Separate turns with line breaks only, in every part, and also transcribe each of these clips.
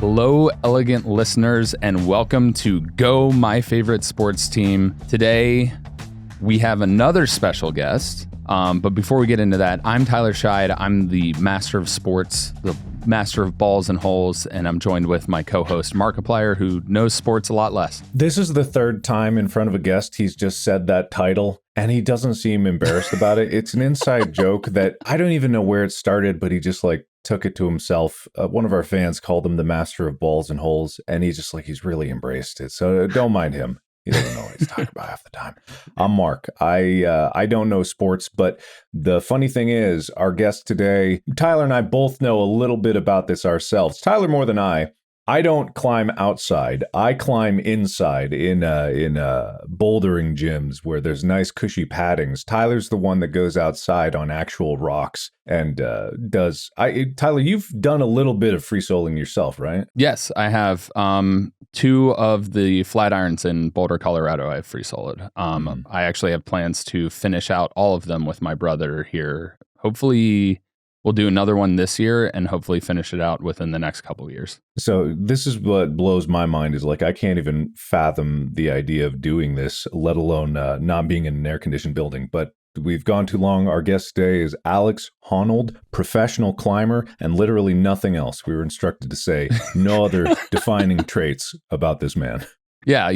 Hello, elegant listeners, and welcome to Go My Favorite Sports Team. Today, we have another special guest. But before we get into that, I'm Tyler Scheid. I'm the master of sports, the master of balls and holes, and I'm joined with my co-host, Markiplier, who knows sports a lot less.
This is the third time in front of a guest he's just said that title, and he doesn't seem embarrassed about it. It's an inside joke that I don't even know where it started, but he just took it to himself. One of our fans called him the master of balls and holes, and he's really embraced it. So don't mind him. He doesn't know what he's talking about half the time. I'm Mark. I don't know sports, but the funny thing is, our guest today, Tyler and I both know a little bit about this ourselves. Tyler more than I. I don't climb outside. I climb inside in bouldering gyms where there's nice cushy paddings. Tyler's the one that goes outside on actual rocks and Tyler, you've done a little bit of free soloing yourself, right?
Yes, I have. Two of the flat irons in Boulder, Colorado, I've free soloed. I actually have plans to finish out all of them with my brother here. Hopefully we'll do another one this year and hopefully finish it out within the next couple of years. So
this is what blows my mind is I can't even fathom the idea of doing this, let alone not being in an air-conditioned building. But we've gone too long. Our guest today is Alex Honnold, professional climber, and literally nothing else. We were instructed to say no other defining traits about this man.
Yeah,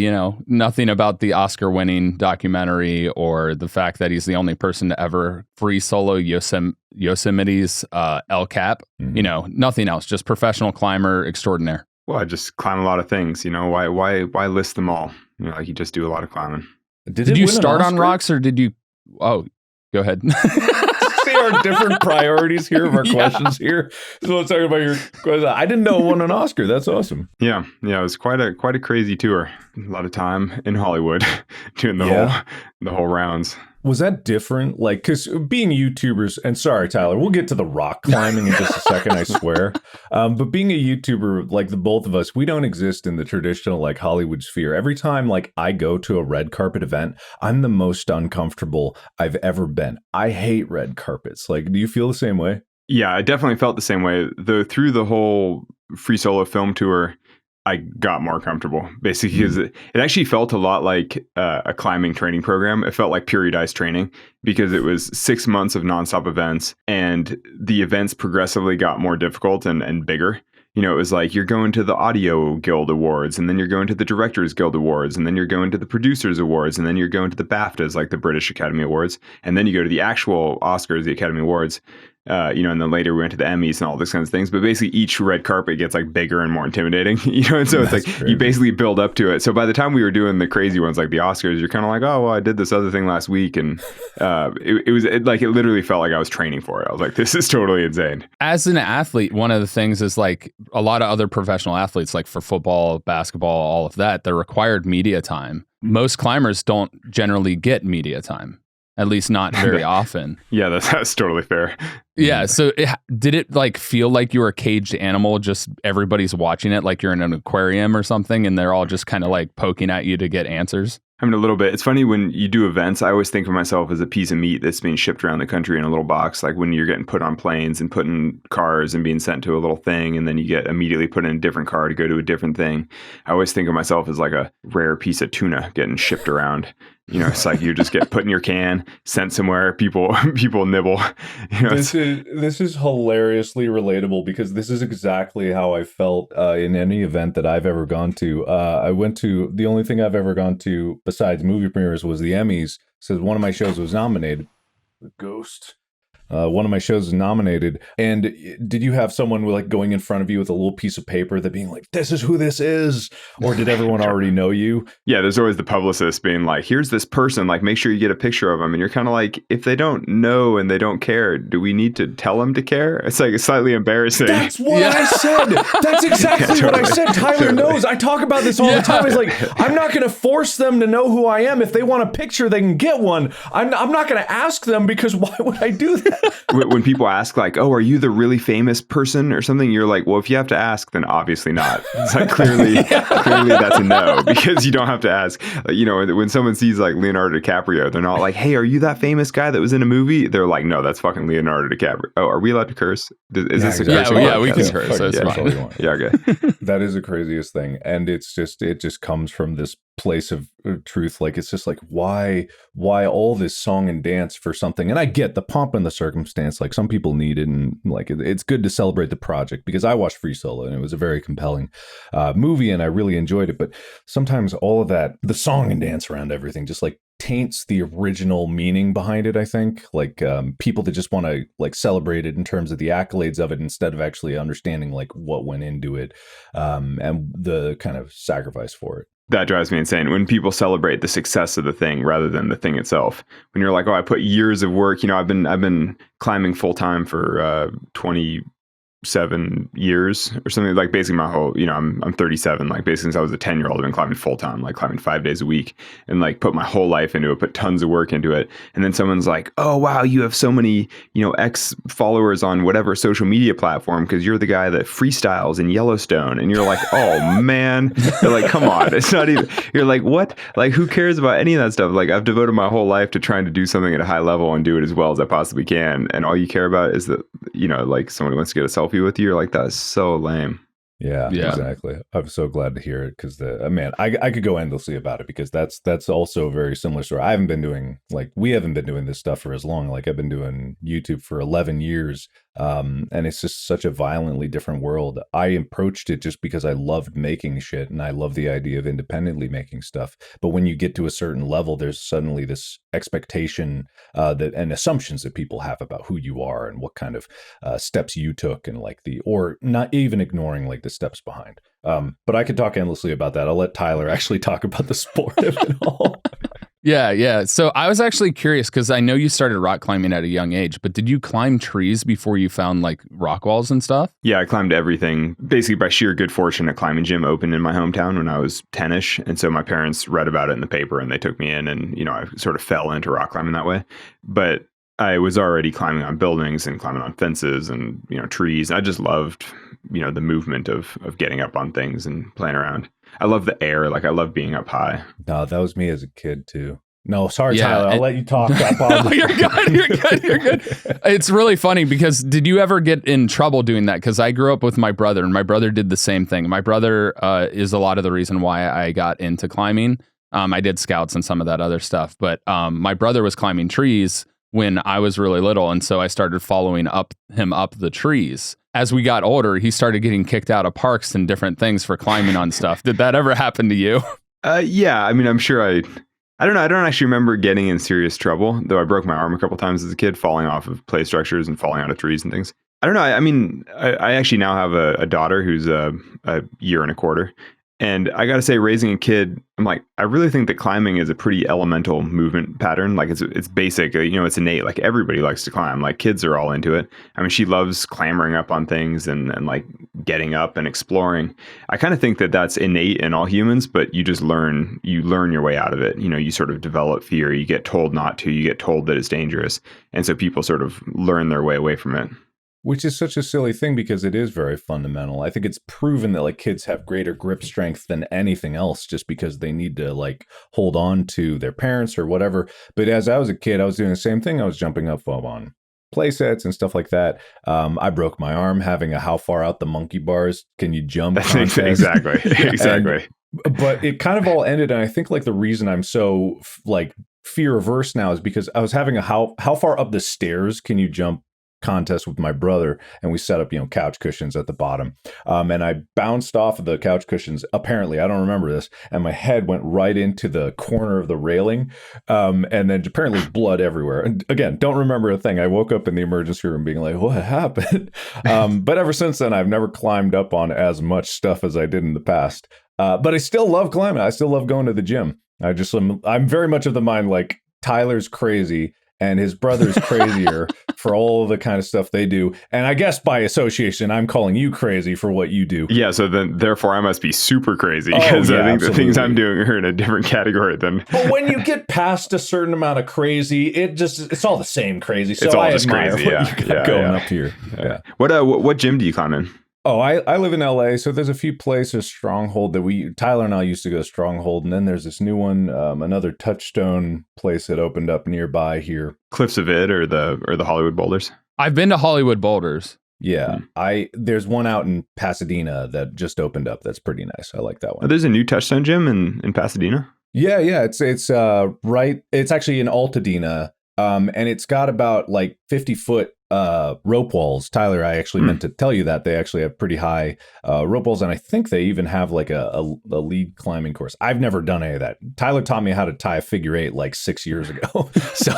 nothing about the Oscar-winning documentary or the fact that he's the only person to ever free solo Yosemite's El Cap. Mm-hmm. Nothing else. Just professional climber extraordinaire.
Well, I just climb a lot of things. Why list them all? You just do a lot of climbing.
Did you start on rocks or did you? Oh, go ahead.
See our different priorities here of our questions here. So let's talk about your question. I didn't know it won an Oscar. That's awesome.
Yeah. It was quite a crazy tour. A lot of time in Hollywood doing the whole rounds. Was
that different? Because being YouTubers, and sorry, Tyler, we'll get to the rock climbing in just a second, I swear. But being a YouTuber, like the both of us, we don't exist in the traditional Hollywood sphere. Every time I go to a red carpet event, I'm the most uncomfortable I've ever been. I hate red carpets. Do you feel the same way?
Yeah, I definitely felt the same way. Through the whole free solo film tour, I got more comfortable, basically, because it actually felt a lot like a climbing training program. It felt like periodized training because it was 6 months of nonstop events, and the events progressively got more difficult and bigger. It was you're going to the Audio Guild Awards, and then you're going to the Directors Guild Awards, and then you're going to the Producers Awards, and then you're going to the BAFTAs, the British Academy Awards, and then you go to the actual Oscars, the Academy Awards. And then later we went to the Emmys and all those kinds of things. But basically each red carpet gets bigger and more intimidating, and so it's crazy. You basically build up to it. So by the time we were doing the crazy ones like the Oscars, you're kind of oh, well, I did this other thing last week. And it literally felt like I was training for it. I was this is totally insane.
As an athlete, one of the things is a lot of other professional athletes, for football, basketball, all of that, they're required media time. Most climbers don't generally get media time. At least not very often.
Yeah, that's totally fair.
Yeah. So did it feel like you were a caged animal? Just everybody's watching it like you're in an aquarium or something, and they're all just kind of poking at you to get answers?
I mean, a little bit. It's funny when you do events, I always think of myself as a piece of meat that's being shipped around the country in a little box. When you're getting put on planes and put in cars and being sent to a little thing, and then you get immediately put in a different car to go to a different thing. I always think of myself as a rare piece of tuna getting shipped around. It's you just get put in your can, sent somewhere, people nibble.
This is hilariously relatable because this is exactly how I felt in any event that I've ever gone to. The only thing I've ever gone to besides movie premieres was the Emmys. So one of my shows was nominated. The Ghost. One of my shows is nominated. And did you have someone going in front of you with a little piece of paper that being this is who this is? Or did everyone already know you?
Yeah, there's always the publicist being here's this person, make sure you get a picture of them. And you're kind of if they don't know and they don't care, do we need to tell them to care? It's it's slightly embarrassing.
That's what I said. That's exactly what I said. Tyler knows. I talk about this all the time. It's I'm not going to force them to know who I am. If they want a picture, they can get one. I'm not going to ask them because why would I do that?
when people ask like, oh, are you the really famous person or something? You're like, well, if you have to ask, then obviously not. It's like clearly that's a no, because you don't have to ask. When someone sees like Leonardo DiCaprio, they're not like, hey, are you that famous guy that was in a movie? They're like, no, that's fucking Leonardo DiCaprio. Oh, are we allowed to curse? Is this a curse?
Yeah, we can curse. So it's fine.
Yeah, okay.
That is the craziest thing. And it just comes from this place of truth. Like, it's just like, why all this song and dance for something? And I get the pomp and the circumstance, like some people need it, and like it's good to celebrate the project, because I watched Free Solo and it was a very compelling movie and I really enjoyed it. But sometimes all of that, the song and dance around everything, just like taints the original meaning behind it. I think like people that just want to like celebrate it in terms of the accolades of it, instead of actually understanding like what went into it, and the kind of sacrifice for it.
That drives me insane when people celebrate the success of the thing rather than the thing itself. When you're like, oh, I put years of work, I've been climbing full time for 27 years or something, like basically my whole, I'm 37, like basically since I was a 10-year-old, I've been climbing full time, like climbing 5 days a week, and like put my whole life into it, put tons of work into it. And then someone's like, oh, wow, you have so many, X followers on whatever social media platform because you're the guy that freestyles in Yellowstone. And you're like, oh man, they're like, come on, it's not even, you're like, what? Like, who cares about any of that stuff? Like, I've devoted my whole life to trying to do something at a high level and do it as well as I possibly can. And all you care about is that, like somebody wants to get a selfie with you. You're like, that's so lame.
Yeah, exactly. I'm so glad to hear it, because I could go endlessly about it, because that's also a very similar story. We haven't been doing this stuff for as long. Like, I've been doing YouTube for 11 years. And it's just such a violently different world. I approached it just because I loved making shit and I love the idea of independently making stuff. But when you get to a certain level, there's suddenly this expectation and assumptions that people have about who you are and what kind of steps you took, and or not even ignoring like the steps behind. But I could talk endlessly about that. I'll let Tyler actually talk about the sport of it all.
Yeah. So I was actually curious, because I know you started rock climbing at a young age, but did you climb trees before you found like rock walls and stuff?
Yeah, I climbed everything. Basically, by sheer good fortune, a climbing gym opened in my hometown when I was 10-ish. And so my parents read about it in the paper and they took me in, and, I sort of fell into rock climbing that way. But I was already climbing on buildings and climbing on fences and, trees. I just loved, the movement of getting up on things and playing around. I love the air. Like, I love being up high.
No, that was me as a kid too. No, sorry, Tyler. I'll let you talk.
No, you're good. It's really funny, because did you ever get in trouble doing that? Because I grew up with my brother, and my brother did the same thing. My brother is a lot of the reason why I got into climbing. I did scouts and some of that other stuff, but my brother was climbing trees when I was really little, and so I started following him up the trees. As we got older, he started getting kicked out of parks and different things for climbing on stuff. Did that ever happen to you?
Yeah. I mean, I'm sure I don't know. I don't actually remember getting in serious trouble, though I broke my arm a couple times as a kid, falling off of play structures and falling out of trees and things. I don't know. I mean, I actually now have a daughter who's a year and a quarter. And I got to say, raising a kid, I'm like, I really think that climbing is a pretty elemental movement pattern. Like, it's basic, it's innate. Like, everybody likes to climb. Like, kids are all into it. I mean, she loves clambering up on things and like getting up and exploring. I kind of think that that's innate in all humans, but you just learn your way out of it. You sort of develop fear. You get told not to, you get told that it's dangerous. And so people sort of learn their way away from it.
Which is such a silly thing, because it is very fundamental. I think it's proven that like kids have greater grip strength than anything else, just because they need to like hold on to their parents or whatever. But as I was a kid, I was doing the same thing. I was jumping up on play sets and stuff like that. I broke my arm having a how far out the monkey bars can you jump contest.
Exactly.
But it kind of all ended, and I think like the reason I'm so like fear averse now is because I was having a how far up the stairs can you jump contest with my brother, and we set up couch cushions at the bottom, and I bounced off of the couch cushions, apparently, I don't remember this, and my head went right into the corner of the railing, and then apparently blood everywhere. And again, don't remember a thing. I woke up in the emergency room being like, what happened? But ever since then, I've never climbed up on as much stuff as I did in the past, but I still love climbing. I still love going to the gym. I'm very much of the mind like, Tyler's crazy and his brother's crazier for all the kind of stuff they do. And I guess by association, I'm calling you crazy for what you do.
Yeah, so then therefore I must be super crazy because I think the things I'm doing are in a different category than.
But when you get past a certain amount of crazy, it's all the same crazy. So
it's all
I
just
admire
crazy.
what you got going up here. Yeah.
What gym do you climb in?
Oh, I live in LA, so there's a few places, Stronghold, that Tyler and I used to go to Stronghold, and then there's this new one, another Touchstone place that opened up nearby here.
Cliffs of It or the Hollywood Boulders?
I've been to Hollywood Boulders.
Yeah, there's one out in Pasadena that just opened up. That's pretty nice. I like that one.
Oh, there's a new Touchstone gym in Pasadena?
Yeah, it's right. It's actually in Altadena, and it's got about like 50-foot rope walls. Tyler, I actually meant to tell you that they actually have pretty high rope walls, and I think they even have like a lead climbing course. I've never done any of that. Tyler taught me how to tie a figure 8 like 6 years ago, so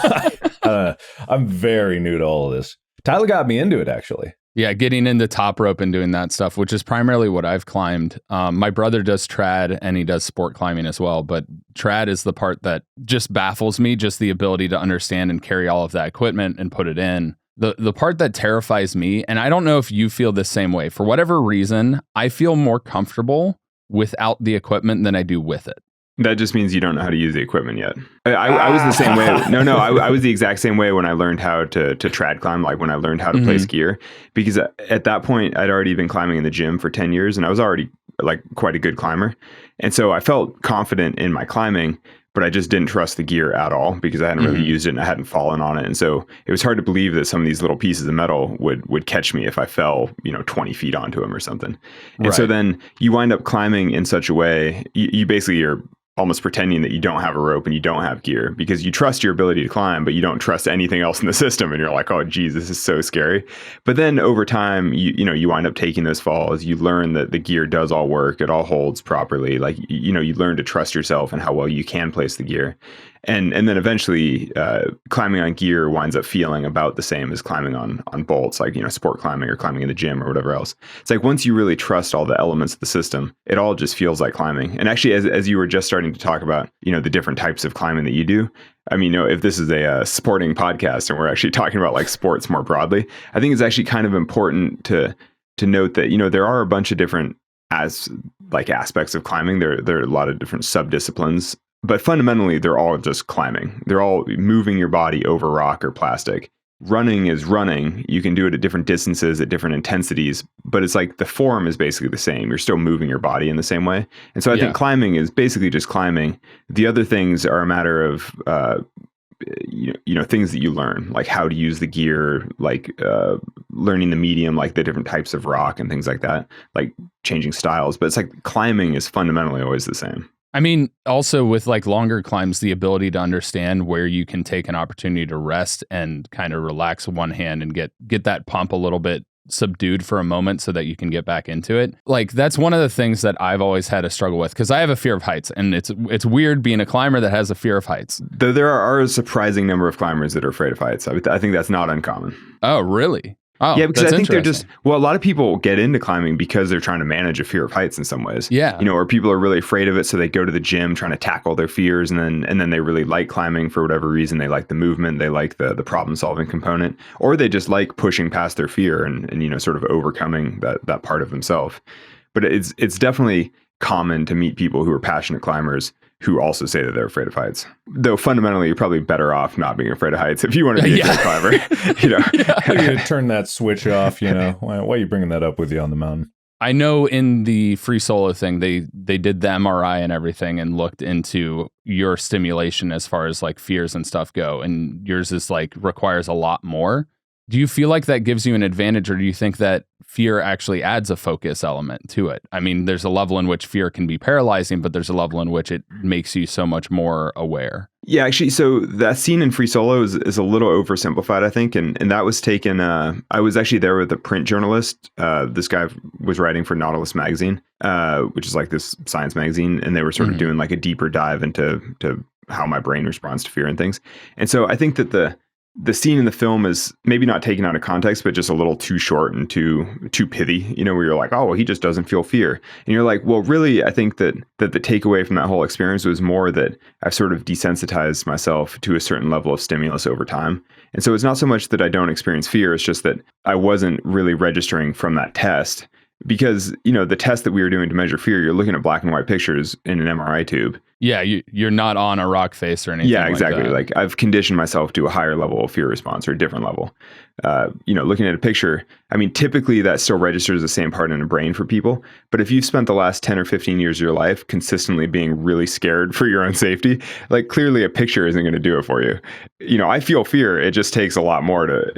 I'm very new to all of this. Tyler got me into it, actually.
Yeah, getting into top rope and doing that stuff, which is primarily what I've climbed. My brother does trad and he does sport climbing as well. But trad is the part that just baffles me, just the ability to understand and carry all of that equipment and put it in. The part that terrifies me, and I don't know if you feel the same way, for whatever reason, I feel more comfortable without the equipment than I do with it.
That just means you don't know how to use the equipment yet. I was the same way. No, I was the exact same way when I learned how to trad climb, like when I learned how to place gear, because at that point I'd already been climbing in the gym for 10 years and I was already like quite a good climber. And so I felt confident in my climbing, but I just didn't trust the gear at all because I hadn't really used it and I hadn't fallen on it. And so it was hard to believe that some of these little pieces of metal would catch me if I fell, 20 feet onto them or something. And so then you wind up climbing in such a way, you basically are almost pretending that you don't have a rope and you don't have gear because you trust your ability to climb, but you don't trust anything else in the system. And you're like, oh, geez, this is so scary. But then over time, you wind up taking those falls. You learn that the gear does all work. It all holds properly. Like, you learn to trust yourself and how well you can place the gear. And then eventually climbing on gear winds up feeling about the same as climbing on bolts, like, sport climbing or climbing in the gym or whatever else. It's like once you really trust all the elements of the system, it all just feels like climbing. And actually, as you were just starting to talk about, the different types of climbing that you do, I mean, if this is a sporting podcast and we're actually talking about like sports more broadly, I think it's actually kind of important to note that, there are a bunch of different aspects of climbing. There are a lot of different subdisciplines. But fundamentally, they're all just climbing. They're all moving your body over rock or plastic. Running is running. You can do it at different distances, at different intensities, but it's like the form is basically the same. You're still moving your body in the same way. And so I think climbing is basically just climbing. The other things are a matter of, things that you learn, like how to use the gear, like learning the medium, like the different types of rock and things like that, like changing styles. But it's like climbing is fundamentally always the same.
I mean, also with like longer climbs, the ability to understand where you can take an opportunity to rest and kind of relax one hand and get that pump a little bit subdued for a moment so that you can get back into it. Like that's one of the things that I've always had a struggle with because I have a fear of heights, and it's weird being a climber that has a fear of heights.
Though there are a surprising number of climbers that are afraid of heights. I think that's not uncommon.
Oh, really? Oh,
yeah, because I think they're just, a lot of people get into climbing because they're trying to manage a fear of heights in some ways.
Yeah.
Or people are really afraid of it. So they go to the gym trying to tackle their fears. And then they really like climbing for whatever reason. They like the movement. They like the problem solving component, or they just like pushing past their fear and sort of overcoming that part of themselves. But it's definitely common to meet people who are passionate climbers who also say that they're afraid of heights. Though fundamentally, you're probably better off not being afraid of heights if you want to be a good climber.
You gotta turn that switch off, Why are you bringing that up with you on the mountain?
I know in the free solo thing, they did the MRI and everything and looked into your stimulation as far as like fears and stuff go. And yours is like requires a lot more. Do you feel like that gives you an advantage, or do you think that fear actually adds a focus element to it? I mean, there's a level in which fear can be paralyzing, but there's a level in which it makes you so much more aware. Yeah,
actually, so that scene in Free Solo is a little oversimplified, I think. And that was taken, I was actually there with a print journalist. This guy was writing for Nautilus magazine, which is like this science magazine. And they were sort of doing like a deeper dive into how my brain responds to fear and things. And so I think that the scene in the film is maybe not taken out of context, but just a little too short and too pithy, where you're like, oh, well, he just doesn't feel fear. And you're like, well, really, I think that the takeaway from that whole experience was more that I've sort of desensitized myself to a certain level of stimulus over time. And so it's not so much that I don't experience fear, it's just that I wasn't really registering from that test. Because, the test that we were doing to measure fear, you're looking at black and white pictures in an MRI tube.
Yeah, you're not on a rock face or anything.
Yeah, exactly.
Like
I've conditioned myself to a higher level of fear response or a different level. Looking at a picture, typically that still registers the same part in the brain for people. But if you've spent the last 10 or 15 years of your life consistently being really scared for your own safety, clearly a picture isn't going to do it for you. I feel fear. It just takes a lot more to,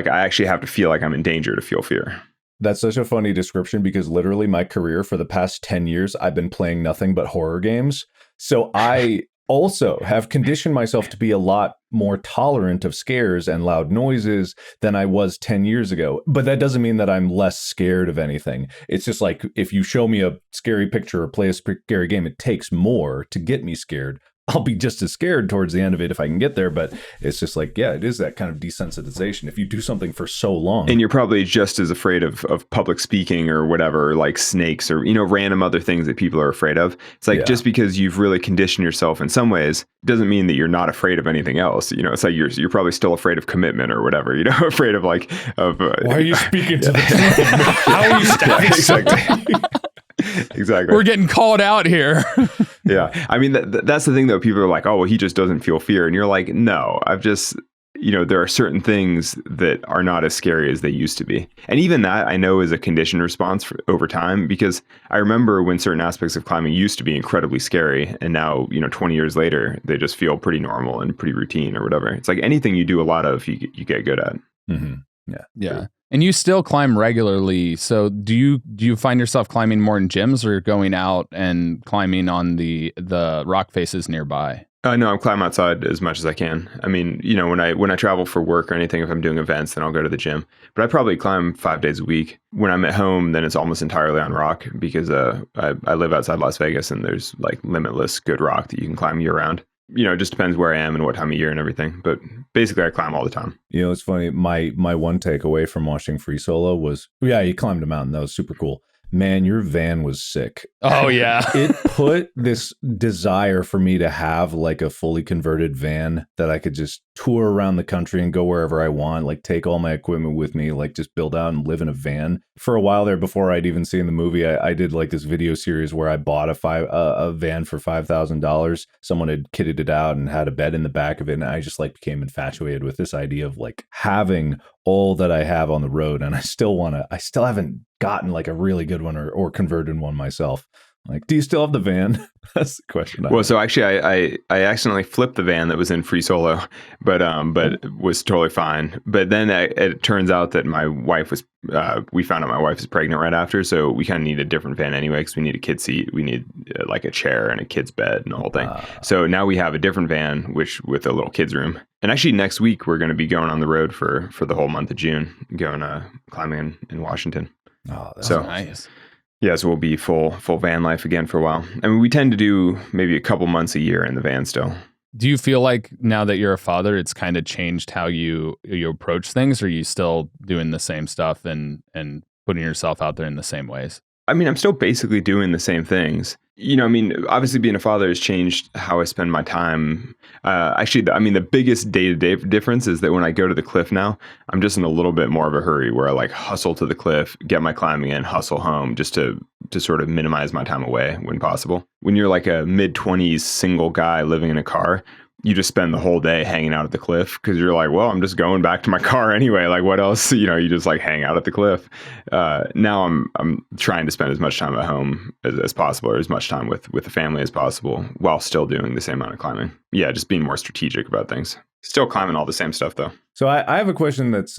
I actually have to feel like I'm in danger to feel fear.
That's such a funny description because literally my career for the past 10 years, I've been playing nothing but horror games. So I also have conditioned myself to be a lot more tolerant of scares and loud noises than I was 10 years ago. But that doesn't mean that I'm less scared of anything. It's just like if you show me a scary picture or play a scary game, it takes more to get me scared. I'll be just as scared towards the end of it if I can get there. But it's just like, yeah, it is that kind of desensitization. If you do something for so long.
And you're probably just as afraid of public speaking or whatever, like snakes or, random other things that people are afraid of. It's like, just because you've really conditioned yourself in some ways doesn't mean that you're not afraid of anything else. It's like you're probably still afraid of commitment or whatever, afraid of why
are you speaking to the truth? How are you stabbing
exactly. Exactly.
We're getting called out here.
Yeah. That's the thing, though. People are like, oh, well, he just doesn't feel fear. And you're like, no, I've just, there are certain things that are not as scary as they used to be. And even that I know is a conditioned response over time, because I remember when certain aspects of climbing used to be incredibly scary. And now, 20 years later, they just feel pretty normal and pretty routine or whatever. It's like anything you do a lot of, you get good at.
Mm-hmm.
Yeah.
True.
And you still climb regularly. So do you find yourself climbing more in gyms or going out and climbing on the rock faces nearby?
No, I'm climbing outside as much as I can. When I travel for work or anything, if I'm doing events, then I'll go to the gym. But I probably climb 5 days a week. When I'm at home, then it's almost entirely on rock because I live outside Las Vegas and there's limitless good rock that you can climb year round. It just depends where I am and what time of year and everything. But basically, I climb all the time.
It's funny. My one takeaway from watching Free Solo was, you climbed a mountain. That was super cool. Man, your van was sick.
Oh, yeah.
It put this desire for me to have a fully converted van that I could just tour around the country and go wherever I want, take all my equipment with me, just build out and live in a van. For a while there, before I'd even seen the movie, I did this video series where I bought a van for $5,000. Someone had kitted it out and had a bed in the back of it. And I just became infatuated with this idea of having all that I have on the road. And I still haven't gotten a really good one or converted one myself. Do you still have the van? That's the question.
Well, so actually, I accidentally flipped the van that was in Free Solo, but it was totally fine. But then it turns out that my wife was, we found out my wife was pregnant right after, so we kind of need a different van anyway because we need a kid seat, we need a chair and a kid's bed and the whole thing. So now we have a different van, with a little kid's room. And actually, next week we're going to be going on the road for the whole month of June, going climbing in Washington.
Oh, that's
nice.
Yeah, so we'll be full van life again for a while. We tend to do maybe a couple months a year in the van still.
Do you feel like now that you're a father, it's kind of changed how you approach things, or are you still doing the same stuff and putting yourself out there in the same ways?
I'm still basically doing the same things. Obviously being a father has changed how I spend my time. The biggest day-to-day difference is that when I go to the cliff now, I'm just in a little bit more of a hurry where I hustle to the cliff, get my climbing in, hustle home just to sort of minimize my time away when possible. When you're a mid-20s single guy living in a car, you just spend the whole day hanging out at the cliff because you're well, I'm just going back to my car anyway. What else? You just hang out at the cliff. Now I'm trying to spend as much time at home as possible, or as much time with the family as possible, while still doing the same amount of climbing. Yeah, just being more strategic about things. Still climbing all the same stuff though.
So I have a question that's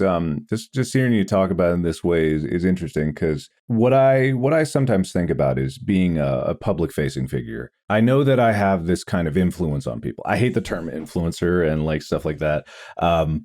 just hearing you talk about it in this way is interesting, because what I sometimes think about is being a public facing figure. I know that I have this kind of influence on people. I hate the term influencer and stuff like that,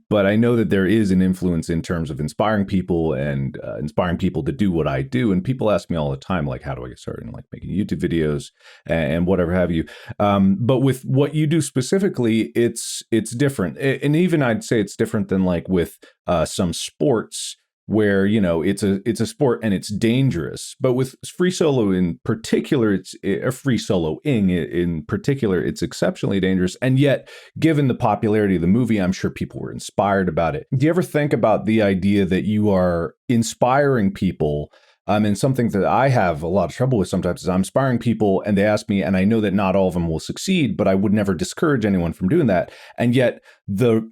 but I know that there is an influence in terms of inspiring people and inspiring people to do what I do. And people ask me all the time, how do I get started in making YouTube videos and whatever have you. But with what you do specifically, it's different. different. And even I'd say it's different than like with some sports where, it's a sport and it's dangerous. But with free solo in particular, it's a free soloing in particular, it's exceptionally dangerous. And yet, given the popularity of the movie, I'm sure people were inspired about it. Do you ever think about the idea that you are inspiring people? And something that I have a lot of trouble with sometimes is I'm inspiring people and they ask me, and I know that not all of them will succeed, but I would never discourage anyone from doing that. And yet the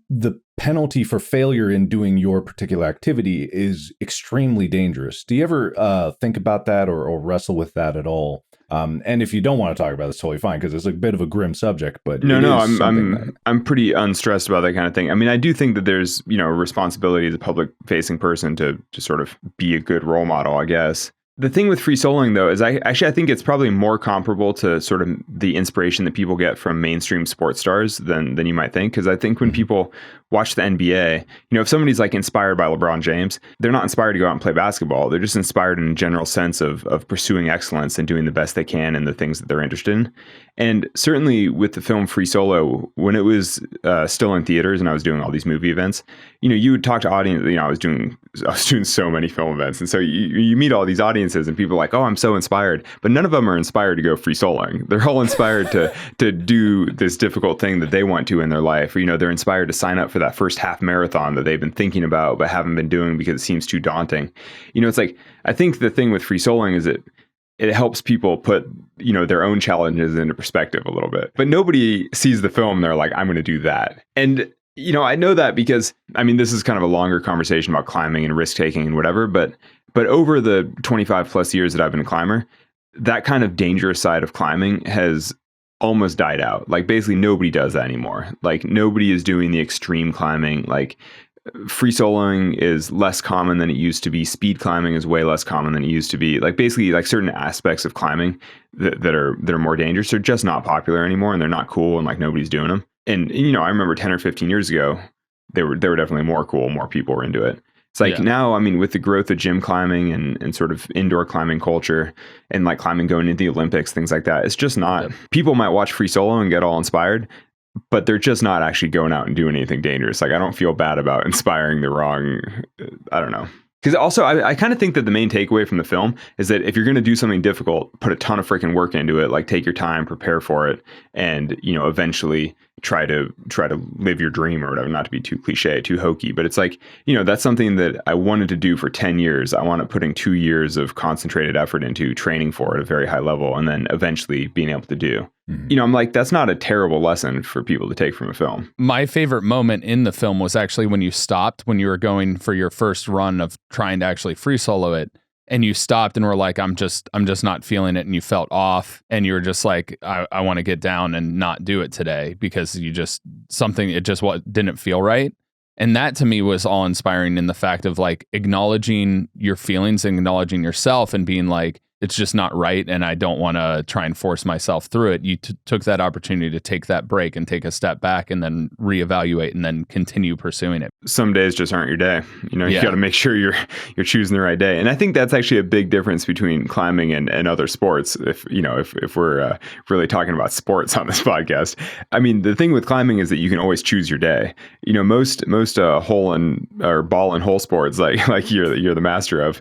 penalty for failure in doing your particular activity is extremely dangerous. Do you ever think about that or wrestle with that at all? And if you don't want to talk about it, it's totally fine because it's a bit of a grim subject. But
I'm pretty unstressed about that kind of thing. I mean, I do think that there's a responsibility as a public facing person to sort of be a good role model, I guess. The thing with free soloing, though, is I think it's probably more comparable to sort of the inspiration that people get from mainstream sports stars than you might think. Because I think when people watch the NBA, if somebody's like inspired by LeBron James, they're not inspired to go out and play basketball. They're just inspired in a general sense of pursuing excellence and doing the best they can in the things that they're interested in. And certainly with the film Free Solo, when it was still in theaters and I was doing all these movie events, you would talk to audience. I was doing so many film events, and so you meet all these audiences, and people are like, "Oh, I'm so inspired," but none of them are inspired to go free soloing. They're all inspired to do this difficult thing that they want to in their life. Or, they're inspired to sign up for that first half marathon that they've been thinking about but haven't been doing because it seems too daunting. It's like I think the thing with free soloing is it helps people put their own challenges into perspective a little bit. But nobody sees the film and they're like, I'm going to do that. And I know that because this is kind of a longer conversation about climbing and risk taking and whatever, but over the 25 plus years that I've been a climber, that kind of dangerous side of climbing has almost died out. Like basically nobody does that anymore. Like nobody is doing the extreme climbing. Like free soloing is less common than it used to be. Speed climbing is way less common than it used to be. Like basically like certain aspects of climbing that are more dangerous are just not popular anymore, and they're not cool, and like nobody's doing them. And I remember 10 or 15 years ago, they were definitely more cool. More people were into it. It's like now, with the growth of gym climbing and sort of indoor climbing culture and like climbing going into the Olympics, things like that, it's just not, people might watch free solo and get all inspired, but they're just not actually going out and doing anything dangerous. Like I don't feel bad about inspiring the wrong, I don't know. Because also, I kind of think that the main takeaway from the film is that if you're going to do something difficult, put a ton of freaking work into it, like take your time, prepare for it, and, eventually try to live your dream or whatever, not to be too cliche, too hokey. But it's like, that's something that I wanted to do for 10 years. I wanted putting 2 years of concentrated effort into training for it at a very high level and then eventually being able to do. Mm-hmm. I'm like, that's not a terrible lesson for people to take from a film.
My favorite moment in the film was actually when you stopped, when you were going for your first run of trying to actually free solo it, and you stopped and were like, I'm just not feeling it, and you felt off, and you were just like, I want to get down and not do it today because it just didn't feel right. And that to me was all inspiring in the fact of like acknowledging your feelings, acknowledging yourself, and being like, it's just not right, and I don't want to try and force myself through it. You took that opportunity to take that break and take a step back and then reevaluate and then continue pursuing it.
Some days just aren't your day. You got to make sure you're choosing the right day. And I think that's actually a big difference between climbing and other sports. If we're really talking about sports on this podcast, the thing with climbing is that you can always choose your day. Most hole or ball and hole sports like you're the master of,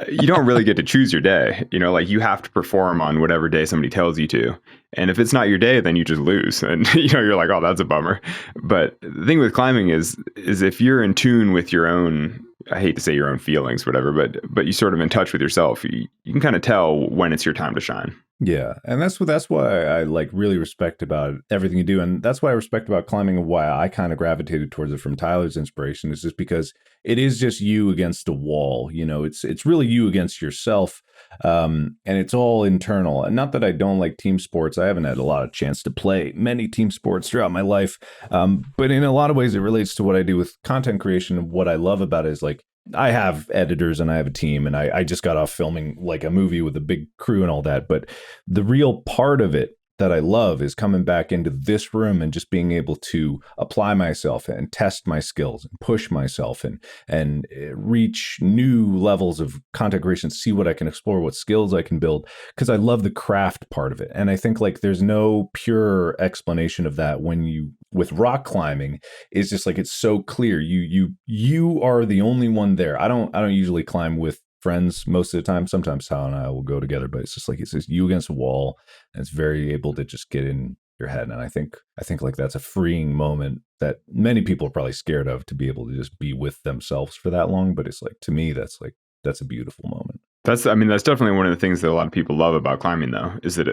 you don't really get to choose your day. You have to perform on whatever day somebody tells you to. And if it's not your day, then you just lose. And, you're like, oh, that's a bummer. But the thing with climbing is if you're in tune with your own, I hate to say your own feelings, whatever, but you sort of in touch with yourself, you can kind of tell when it's your time to shine.
Yeah. And that's why I like really respect about everything you do. And that's why I respect about climbing and why I kind of gravitated towards it from Tyler's inspiration is just because it is just you against a wall. It's really you against yourself. And it's all internal. And not that I don't like team sports. I haven't had a lot of chance to play many team sports throughout my life. But in a lot of ways, it relates to what I do with content creation. And what I love about it is like, I have editors and I have a team, and I just got off filming like a movie with a big crew and all that. But the real part of it that I love is coming back into this room and just being able to apply myself and test my skills and push myself and reach new levels of content creation, see what I can explore, what skills I can build, because I love the craft part of it. And I think like there's no pure explanation of that with rock climbing. It's just like it's so clear. You are the only one there. I don't usually climb with friends most of the time. Sometimes Tyler and I will go together, but it's just you against a wall, and it's very able to just get in your head. And I think like that's a freeing moment that many people are probably scared of, to be able to just be with themselves for that long. But it's like, to me, that's a beautiful moment.
That's definitely one of the things that a lot of people love about climbing, though, is that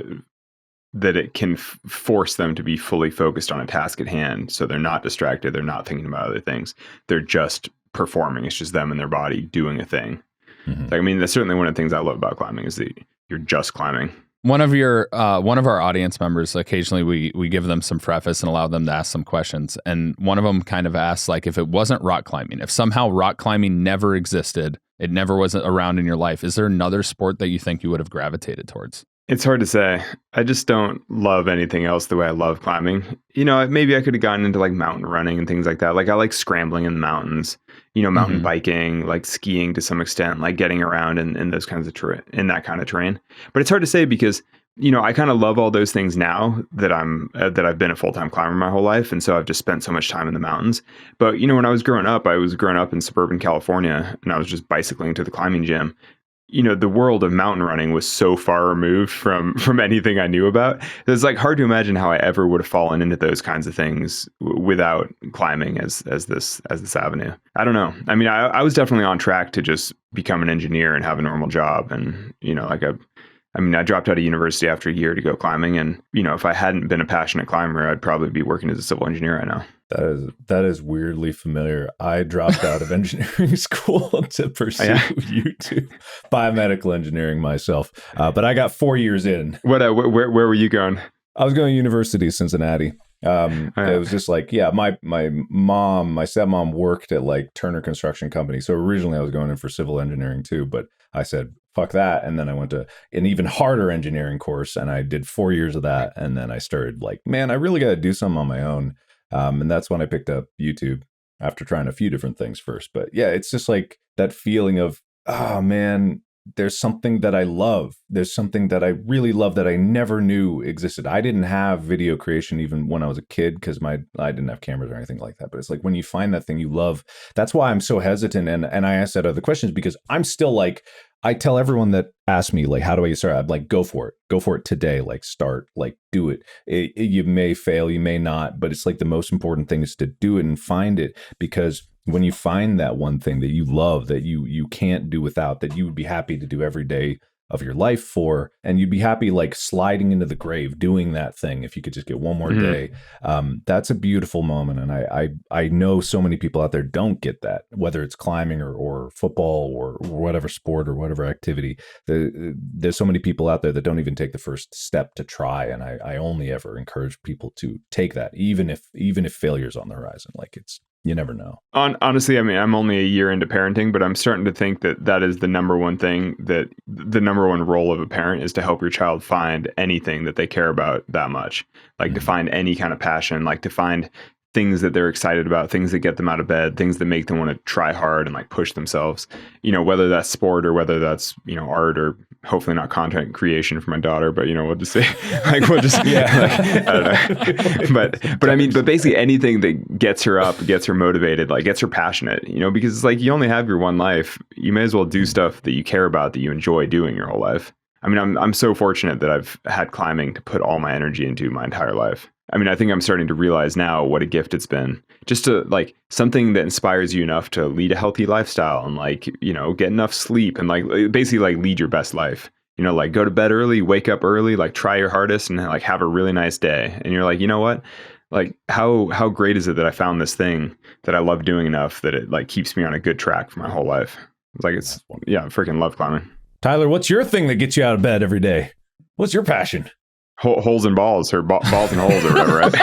it can force them to be fully focused on a task at hand. So they're not distracted. They're not thinking about other things. They're just performing. It's just them and their body doing a thing. Mm-hmm. That's certainly one of the things I love about climbing, is that you're just climbing.
One of our audience members, occasionally we give them some preface and allow them to ask some questions. And one of them kind of asked, like, if it wasn't rock climbing, if somehow rock climbing never existed, it never wasn't around in your life, is there another sport that you think you would have gravitated towards?
It's hard to say. I just don't love anything else the way I love climbing. Maybe I could have gotten into like mountain running and things like that. Like I like scrambling in the mountains, mountain biking, like skiing to some extent, like getting around in those kinds of in that kind of terrain. But it's hard to say because, I kind of love all those things now that I've been a full-time climber my whole life. And so I've just spent so much time in the mountains. But, when I was growing up in suburban California, and I was just bicycling to the climbing gym. The world of mountain running was so far removed from anything I knew about. It's like hard to imagine how I ever would have fallen into those kinds of things without climbing as this avenue. I don't know. I was definitely on track to just become an engineer and have a normal job. And, I dropped out of university after a year to go climbing. And, if I hadn't been a passionate climber, I'd probably be working as a civil engineer right now.
That is weirdly familiar. I dropped out of engineering school to pursue YouTube, biomedical engineering myself. But I got 4 years in.
Where were you going?
I was going to University of Cincinnati. It was just like, my stepmom worked at like Turner Construction Company. So originally I was going in for civil engineering too, but I said, fuck that. And then I went to an even harder engineering course and I did 4 years of that. And then I started like, man, I really got to do something on my own. And that's when I picked up YouTube after trying a few different things first. But yeah, it's just like that feeling of, oh man, there's something that I love. There's something that I really love that I never knew existed. I didn't have video creation even when I was a kid because I didn't have cameras or anything like that. But it's like when you find that thing you love, that's why I'm so hesitant. And I asked that other questions because I'm still like, I tell everyone that asks me, like, how do I get started? I'm like, go for it today. Like, start, like, do it. You may fail, you may not, but it's like the most important thing is to do it and find it, because when you find that one thing that you love, that you can't do without, that you would be happy to do every day of your life for, and you'd be happy like sliding into the grave doing that thing if you could just get one more day. That's a beautiful moment. And I know so many people out there don't get that, whether it's climbing or football or whatever sport or whatever activity. There's so many people out there that don't even take the first step to try. And I only ever encourage people to take that, even if failure's on the horizon. Like you never know.
Honestly, I'm only a year into parenting, but I'm starting to think that is the number one thing, that the number one role of a parent is to help your child find anything that they care about that much. Like to find any kind of passion, like to find things that they're excited about, things that get them out of bed, things that make them want to try hard and like push themselves, whether that's sport or whether that's, art or hopefully not content creation for my daughter, but we'll just say I don't know. But basically anything that gets her up, gets her motivated, like gets her passionate, because it's like, you only have your one life. You may as well do stuff that you care about, that you enjoy doing your whole life. I'm so fortunate that I've had climbing to put all my energy into my entire life. I think I'm starting to realize now what a gift it's been, just to like something that inspires you enough to lead a healthy lifestyle and like, get enough sleep and like basically like lead your best life, like go to bed early, wake up early, like try your hardest and like have a really nice day. And you're like, you know what? Like how great is it that I found this thing that I love doing enough that it like keeps me on a good track for my whole life. It's like, I freaking love climbing.
Tyler, what's your thing that gets you out of bed every day? What's your passion?
Holes and balls, or balls and holes, or whatever, right?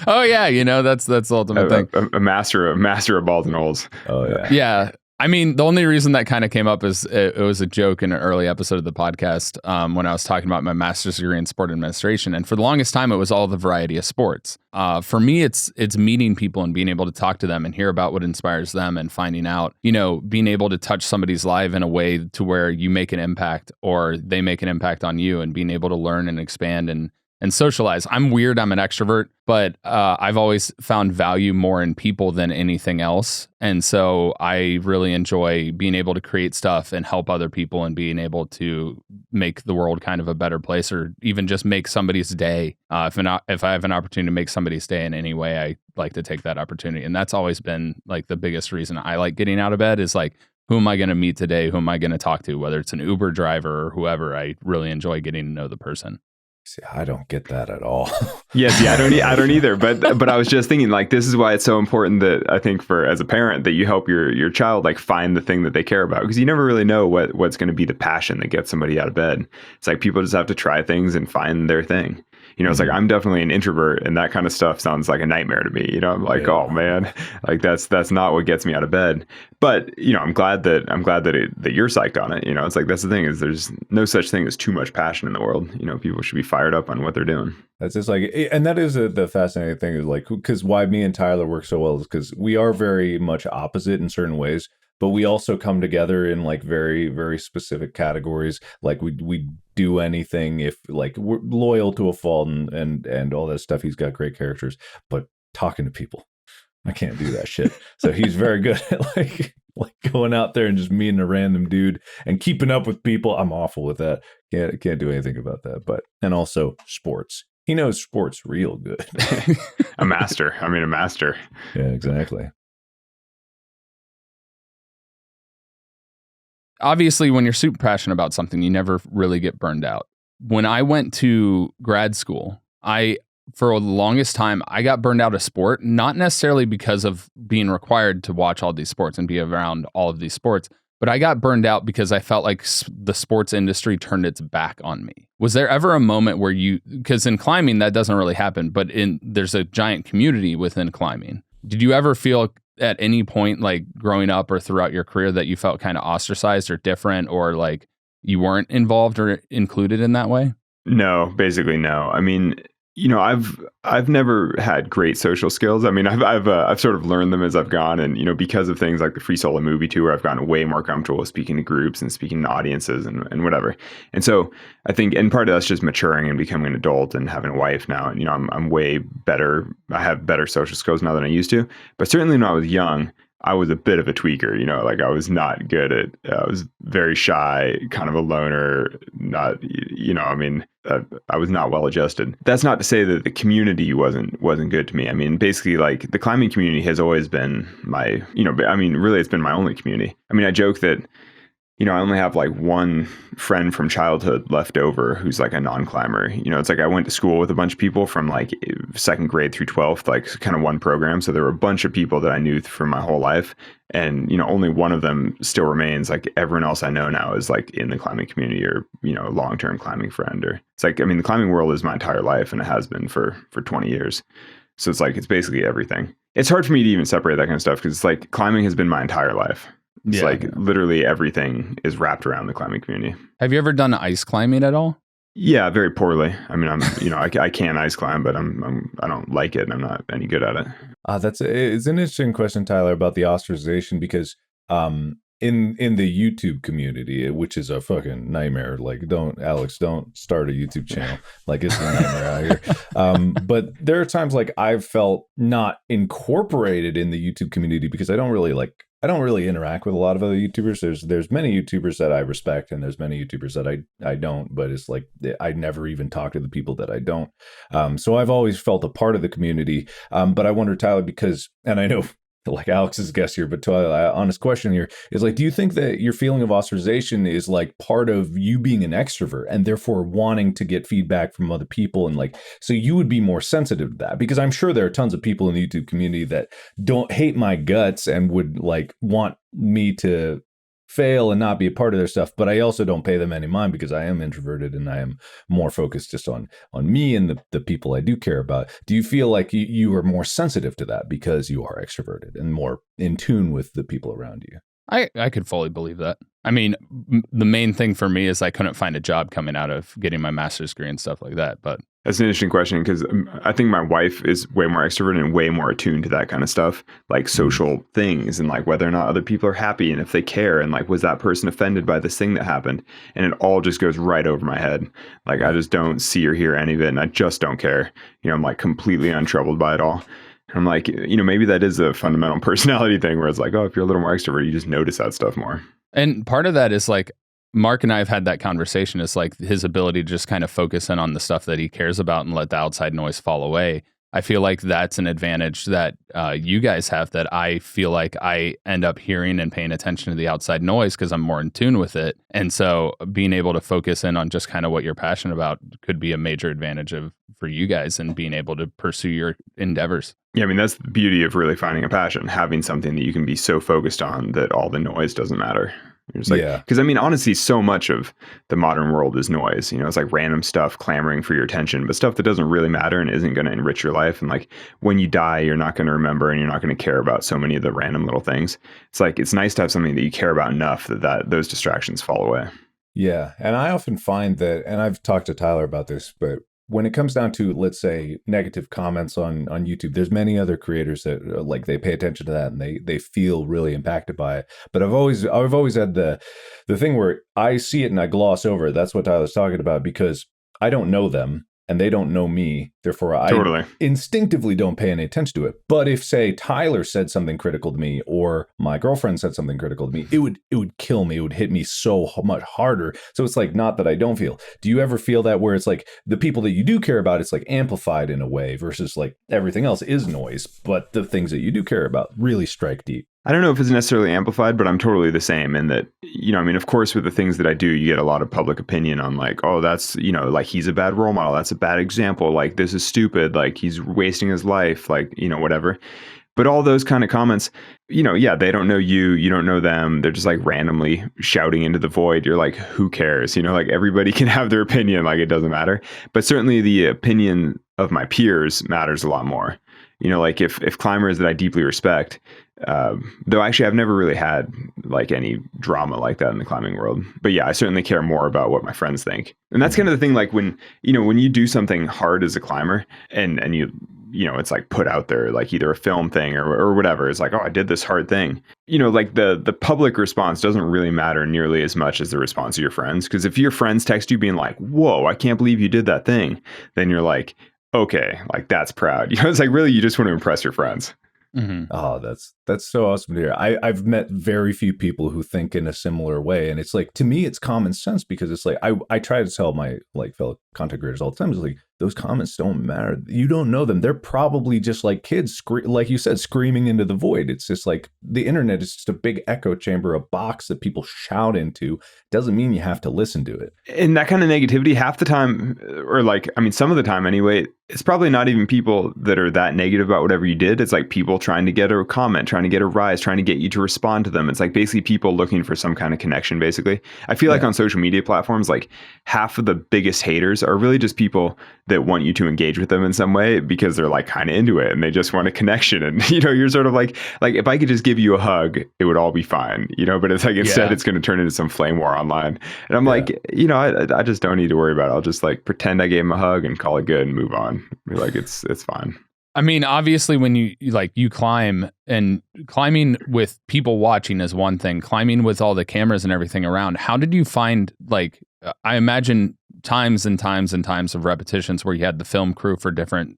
Oh yeah, that's the ultimate thing.
A master of balls and holes.
Oh yeah.
Yeah, I mean, the only reason that kind of came up is it was a joke in an early episode of the podcast when I was talking about my master's degree in sport administration. And for the longest time, it was all the variety of sports. For me, it's meeting people and being able to talk to them and hear about what inspires them and finding out, being able to touch somebody's life in a way to where you make an impact or they make an impact on you, and being able to learn and expand and socialize. I'm weird. I'm an extrovert, but I've always found value more in people than anything else. And so I really enjoy being able to create stuff and help other people and being able to make the world kind of a better place, or even just make somebody's day. If I have an opportunity to make somebody's day in any way, I like to take that opportunity. And that's always been like the biggest reason I like getting out of bed, is like, who am I going to meet today? Who am I going to talk to? Whether it's an Uber driver or whoever, I really enjoy getting to know the person.
See, I don't get that at all.
Yes, yeah, I don't either. But I was just thinking, like, this is why it's so important that I think for as a parent that you help your child like find the thing that they care about, because you never really know what's going to be the passion that gets somebody out of bed. It's like people just have to try things and find their thing. It's like, I'm definitely an introvert, and that kind of stuff sounds like a nightmare to me. I'm like, oh man, like that's not what gets me out of bed. But I'm glad that you're psyched on it. It's like, that's the thing, is there's no such thing as too much passion in the world. People should be fired up on what they're doing.
That's just like, and that is the fascinating thing, is like, because why me and Tyler work so well is because we are very much opposite in certain ways, but we also come together in like very, very specific categories. Like we do anything if like we're loyal to a fault and all that stuff. He's got great characters, but talking to people, I can't do that shit. So he's very good at like going out there and just meeting a random dude and keeping up with people. I'm awful with that. Can't do anything about that. And also sports. He knows sports real good.
A master.
Yeah, exactly.
Obviously, when you're super passionate about something, you never really get burned out. When I went to grad school, for the longest time, I got burned out of sport, not necessarily because of being required to watch all these sports and be around all of these sports, but I got burned out because I felt like the sports industry turned its back on me. Was there ever a moment where because in climbing, that doesn't really happen, but there's a giant community within climbing. Did you ever feel at any point, like growing up or throughout your career, that you felt kind of ostracized or different, or like you weren't involved or included in that way?
No, basically no. I mean, I've never had great social skills. I mean, I've sort of learned them as I've gone, and because of things like the Free Solo movie tour, I've gotten way more comfortable speaking to groups and speaking to audiences and whatever. And so I think, and part of that's just maturing and becoming an adult and having a wife now. And I'm way better. I have better social skills now than I used to. But certainly when I was young, I was a bit of a tweaker, like I was not good at, I was very shy, kind of a loner, not, I was not well adjusted. That's not to say that the community wasn't good to me. I mean, basically like the climbing community has always been my, really it's been my only community. I mean, I joke that, I only have like one friend from childhood left over who's like a non-climber. It's like I went to school with a bunch of people from like second grade through 12th, like kind of one program. So there were a bunch of people that I knew from my whole life. And, only one of them still remains. Like everyone else I know now is like in the climbing community or, a long-term climbing friend. Or it's like, the climbing world is my entire life, and it has been for 20 years. So it's like, it's basically everything. It's hard for me to even separate that kind of stuff, because it's like climbing has been my entire life. It's literally everything is wrapped around the climbing community.
Have you ever done ice climbing at all?
Yeah, very poorly. I mean, I can ice climb, but I don't like it, and I'm not any good at it.
It's an interesting question, Tyler, about the ostracization, because in the YouTube community, which is a fucking nightmare. Like, don't start a YouTube channel. Like, it's a nightmare out here. But there are times like I've felt not incorporated in the YouTube community because I don't really interact with a lot of other YouTubers. There's many YouTubers that I respect, and there's many YouTubers that I don't, but it's like I never even talk to the people that I don't. So I've always felt a part of the community. But I wonder, Tyler, because, and I know like Alex's guest here, but Tyler, honest question here is like, do you think that your feeling of ostracization is like part of you being an extrovert and therefore wanting to get feedback from other people? And like, so you would be more sensitive to that, because I'm sure there are tons of people in the YouTube community that don't hate my guts and would like want me to fail and not be a part of their stuff, but I also don't pay them any mind because I am introverted and I am more focused just on me and the people I do care about. Do you feel like you are more sensitive to that because you are extroverted and more in tune with the people around you?
I could fully believe that. I mean, the main thing for me is I couldn't find a job coming out of getting my master's degree and stuff like that. But
that's an interesting question because I think my wife is way more extroverted and way more attuned to that kind of stuff, like social things and like whether or not other people are happy and if they care and like was that person offended by this thing that happened, and it all just goes right over my head. Like I just don't see or hear any of it, and I just don't care. I'm like completely untroubled by it all. I'm like, maybe that is a fundamental personality thing where it's like, oh, if you're a little more extrovert, you just notice that stuff more.
And part of that is like, Mark and I have had that conversation. It's like his ability to just kind of focus in on the stuff that he cares about and let the outside noise fall away. I feel like that's an advantage that you guys have that I feel like I end up hearing and paying attention to the outside noise because I'm more in tune with it. And so being able to focus in on just kind of what you're passionate about could be a major advantage for you guys and being able to pursue your endeavors.
Yeah, I mean, that's the beauty of really finding a passion, having something that you can be so focused on that all the noise doesn't matter. It's like, because I mean, honestly, so much of the modern world is noise. It's like random stuff clamoring for your attention, but stuff that doesn't really matter and isn't going to enrich your life. And like when you die, you're not going to remember and you're not going to care about so many of the random little things. It's like it's nice to have something that you care about enough that those distractions fall away.
Yeah, and I often find that, and I've talked to Tyler about this, but when it comes down to, let's say, negative comments on YouTube, there's many other creators that like they pay attention to that and they feel really impacted by it. But I've always had the thing where I see it and I gloss over it. That's what Tyler's talking about because I don't know them and they don't know me. Therefore, I instinctivally don't pay any attention to it. But if, say, Tyler said something critical to me or my girlfriend said something critical to me, it would kill me. It would hit me so much harder. So it's like, not that I don't feel. Do you ever feel that where it's like the people that you do care about, it's like amplified in a way versus like everything else is noise, but the things that you do care about really strike deep?
I don't know if it's necessarily amplified, but I'm totally the same in that, I mean, of course, with the things that I do, you get a lot of public opinion on like, oh, that's, like he's a bad role model. That's a bad example. Like this is stupid. Like he's wasting his life, like, whatever. But all those kind of comments, yeah, they don't know you. You don't know them. They're just like randomly shouting into the void. You're like, who cares? Like everybody can have their opinion. Like it doesn't matter. But certainly the opinion of my peers matters a lot more. Like if climbers that I deeply respect, though actually I've never really had like any drama like that in the climbing world. But yeah, I certainly care more about what my friends think. And that's kind of the thing, like when you do something hard as a climber and you it's like put out there, like either a film thing or whatever. It's like, oh, I did this hard thing. Like the public response doesn't really matter nearly as much as the response of your friends. Because if your friends text you being like, whoa, I can't believe you did that thing, then you're like, okay, like that's proud. It's like really you just want to impress your friends.
Mm-hmm. Oh, that's so awesome to hear. I've met very few people who think in a similar way, and it's like to me it's common sense because it's like I try to tell my like fellow content creators all the time. It's like those comments don't matter. You don't know them. They're probably just like kids, like you said, screaming into the void. It's just like the internet is just a big echo chamber, a box that people shout into. Doesn't mean you have to listen to it.
And that kind of negativity half the time, or like, I mean, some of the time anyway, it's probably not even people that are that negative about whatever you did. It's like people trying to get a comment, trying to get a rise, trying to get you to respond to them. It's like basically people looking for some kind of connection, basically. I feel like on social media platforms, like half of the biggest haters are really just people that want you to engage with them in some way because they're like kind of into it and they just want a connection. And, you're sort of like if I could just give you a hug, it would all be fine, but it's like instead it's going to turn into some flame war online. And I'm like, I just don't need to worry about it. I'll just like pretend I gave him a hug and call it good and move on. Like it's fine.
I mean, obviously when you climb, and climbing with people watching is one thing, climbing with all the cameras and everything around, how did you find, like, I imagine times and times and times of repetitions where you had the film crew for different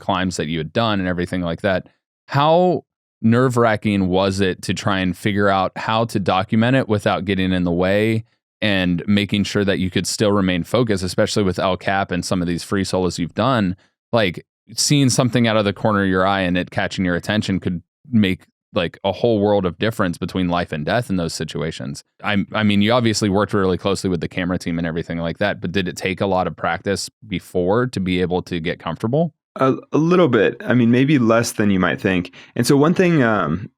climbs that you had done and everything like that. How nerve-wracking was it to try and figure out how to document it without getting in the way and making sure that you could still remain focused, especially with El Cap and some of these free solos you've done? Like, seeing something out of the corner of your eye and it catching your attention could make like a whole world of difference between life and death in those situations. I mean, you obviously worked really closely with the camera team and everything like that, but did it take a lot of practice before to be able to get comfortable?
A little bit. I mean, maybe less than you might think. And so one thing, and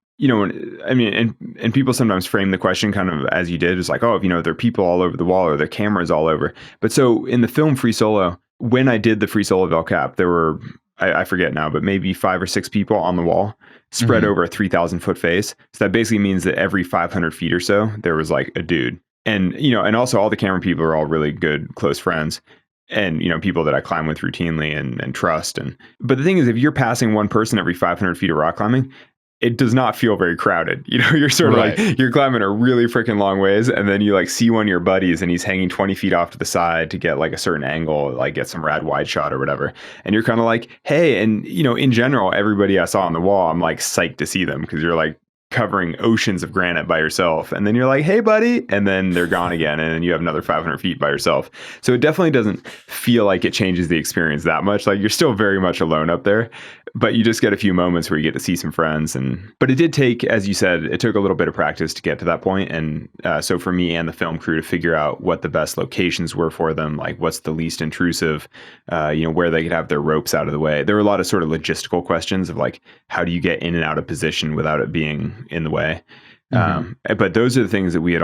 people sometimes frame the question kind of as you did, is like, oh, there are people all over the wall or there are cameras all over. But so in the film Free Solo, when I did the Free Solo of El Cap, there were I forget now, but maybe 5 or 6 people on the wall spread over a 3,000 foot face. So that basically means that every 500 feet or so, there was like a dude. And, and also all the camera people are all really good, close friends. And, people that I climb with routinely and trust. But the thing is, if you're passing one person every 500 feet of rock climbing, it does not feel very crowded. You're sort of like, you're climbing a really freaking long ways. And then you like see one of your buddies and he's hanging 20 feet off to the side to get like a certain angle, like get some rad wide shot or whatever. And you're kind of like, hey, and in general, everybody I saw on the wall, I'm like psyched to see them because you're like covering oceans of granite by yourself. And then you're like, hey, buddy. And then they're gone again. And then you have another 500 feet by yourself. So it definitely doesn't feel like it changes the experience that much. Like you're still very much alone up there, but you just get a few moments where you get to see some friends. But it did take, as you said, it took a little bit of practice to get to that point. And so for me and the film crew to figure out what the best locations were for them, like what's the least intrusive, where they could have their ropes out of the way. There were a lot of sort of logistical questions of like, how do you get in and out of position without it being in the way? But those are the things that we had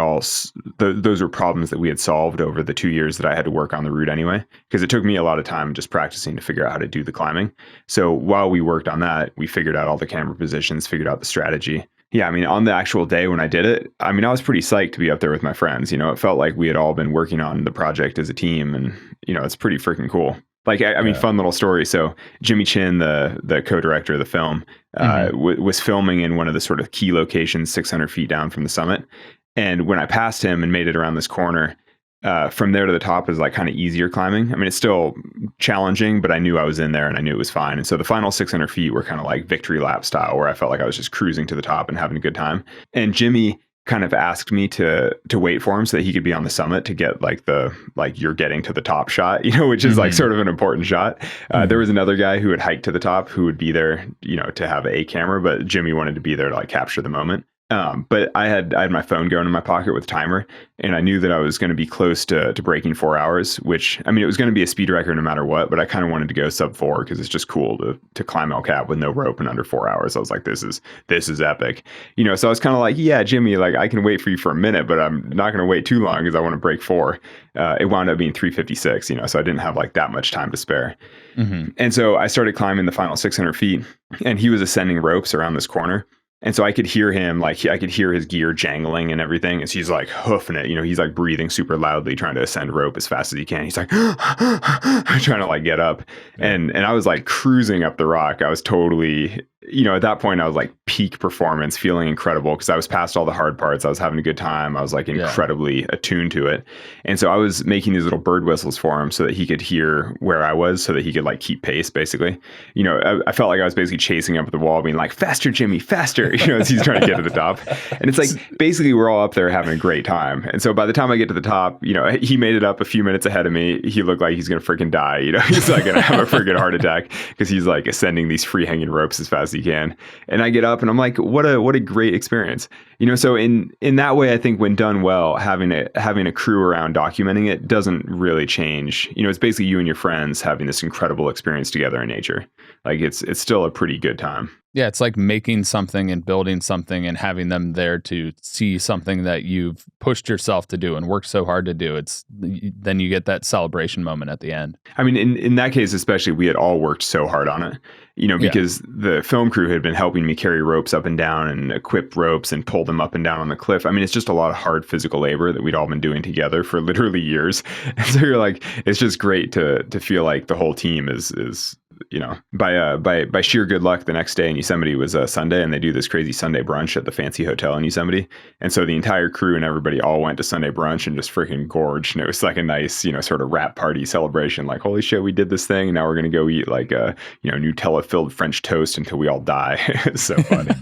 those were problems that we had solved over the 2 years that I had to work on the route anyway, because it took me a lot of time just practicing to figure out how to do the climbing. So while we worked on that, we figured out all the camera positions, figured out the strategy. Yeah, I mean, on the actual day when I did it, I mean, I was pretty psyched to be up there with my friends. It felt like we had all been working on the project as a team, and, it's pretty freaking cool. Like, I mean, fun little story. So Jimmy Chin, the co-director of the film, was filming in one of the sort of key locations 600 feet down from the summit. And when I passed him and made it around this corner, from there to the top is like kind of easier climbing. I mean, it's still challenging, but I knew I was in there and I knew it was fine. And so the final 600 feet were kind of like victory lap style, where I felt like I was just cruising to the top and having a good time. And Jimmy kind of asked me to wait for him so that he could be on the summit to get like you're getting to the top shot, which is like sort of an important shot. There was another guy who had hiked to the top who would be there, to have a camera, but Jimmy wanted to be there to like capture the moment. But I had my phone going in my pocket with a timer, and I knew that I was going to be close to breaking 4 hours, which, I mean, it was going to be a speed record no matter what, but I kind of wanted to go sub 4 because it's just cool to climb El Cap with no rope in under 4 hours. I was like, this is epic, so I was kind of like, yeah, Jimmy, like I can wait for you for a minute, but I'm not going to wait too long because I want to break 4. It wound up being 3:56, so I didn't have like that much time to spare. And so I started climbing the final 600 feet, and he was ascending ropes around this corner. And so I could hear him, like I could hear his gear jangling and everything. As he's like hoofing it, he's like breathing super loudly, trying to ascend rope as fast as he can. He's like trying to like get up. And I was like cruising up the rock. I was totally, at that point I was like peak performance, feeling incredible because I was past all the hard parts. I was having a good time. I was like incredibly attuned to it. And so I was making these little bird whistles for him so that he could hear where I was, so that he could like keep pace basically. I felt like I was basically chasing up the wall being like, faster, Jimmy, faster, as he's trying to get to the top. And it's like, basically we're all up there having a great time. And so by the time I get to the top, he made it up a few minutes ahead of me. He looked like he's going to freaking die. He's like going to have a freaking heart attack because he's like ascending these free hanging ropes as fast as he can. And I get up and I'm like, what a great experience. So in that way, I think when done well, having a crew around documenting it doesn't really change. It's basically you and your friends having this incredible experience together in nature. Like it's still a pretty good time.
Yeah, it's like making something and building something and having them there to see something that you've pushed yourself to do and worked so hard to do. Then you get that celebration moment at the end.
I mean, in that case, especially, we had all worked so hard on it, because the film crew had been helping me carry ropes up and down and equip ropes and pull them up and down on the cliff. I mean, it's just a lot of hard physical labor that we'd all been doing together for literally years. And so you're like, it's just great to feel like the whole team is by sheer good luck, the next day in Yosemite was a Sunday, and they do this crazy Sunday brunch at the fancy hotel in Yosemite. And so the entire crew and everybody all went to Sunday brunch and just freaking gorged. And it was like a nice, sort of wrap party celebration. Like, holy shit, we did this thing. And now we're going to go eat like a, Nutella-filled French toast until we all die. It's so funny.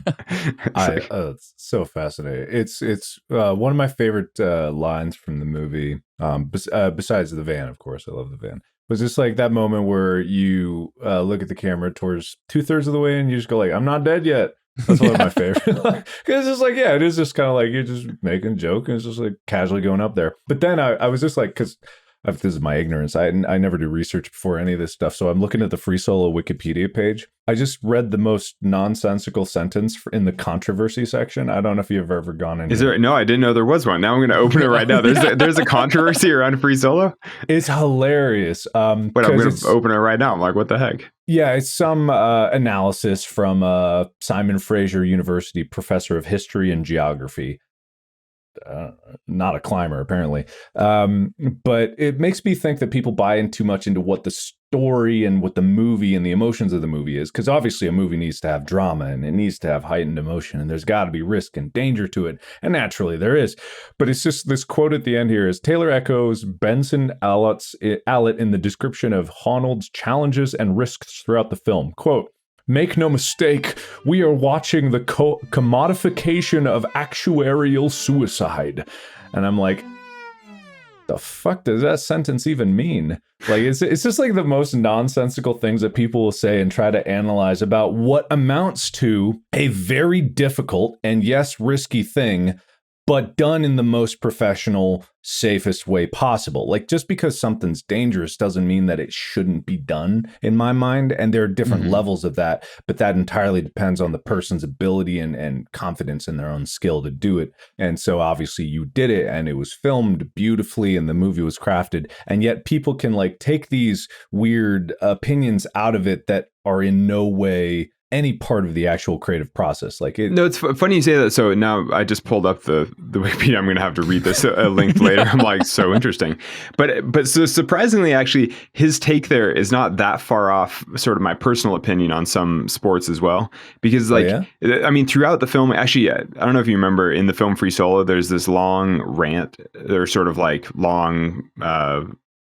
It's so fascinating. It's one of my favorite lines from the movie. Besides the van, of course, I love the van. Was just like that moment where you look at the camera towards 2/3 of the way and you just go like, I'm not dead yet. That's one of my favorite. Because it's just like, yeah, it is just kind of like you're just making a joke and it's just like casually going up there. But then I was just like, because this is my ignorance. I never do research before any of this stuff. So I'm looking at the Free Solo Wikipedia page. I just read the most nonsensical sentence in the controversy section. I don't know if you've ever gone in.
Is there? No, I didn't know there was one. Now I'm going to open it right now. There's a controversy around Free Solo.
It's hilarious.
But I'm going to open it right now. I'm like, what the heck?
Yeah, it's some analysis from Simon Fraser University professor of history and geography. Not a climber, apparently. But it makes me think that people buy in too much into what the story and what the movie and the emotions of the movie is. Because obviously a movie needs to have drama and it needs to have heightened emotion, and there's got to be risk and danger to it. And naturally there is. But it's just this quote at the end here is Taylor echoes Benson Allott in the description of Honnold's challenges and risks throughout the film. Quote, "Make no mistake, we are watching the commodification of actuarial suicide." And I'm like, the fuck does that sentence even mean? Like, it's just like the most nonsensical things that people will say and try to analyze about what amounts to a very difficult and yes, risky thing, but done in the most professional, safest way possible. Like, just because something's dangerous doesn't mean that it shouldn't be done, in my mind. And there are different levels of that, but that entirely depends on the person's ability and confidence in their own skill to do it. And so obviously you did it, and it was filmed beautifully, and the movie was crafted. And yet people can like take these weird opinions out of it that are in no way any part of the actual creative process. Like it.
No, it's funny you say that. So now I just pulled up the Wikipedia. I'm going to have to read this link later. I'm like, so interesting. But so surprisingly, actually, his take there is not that far off sort of my personal opinion on some sports as well. Because like, I mean, throughout the film, actually, I don't know if you remember in the film Free Solo, there's this long rant. There's sort of like long,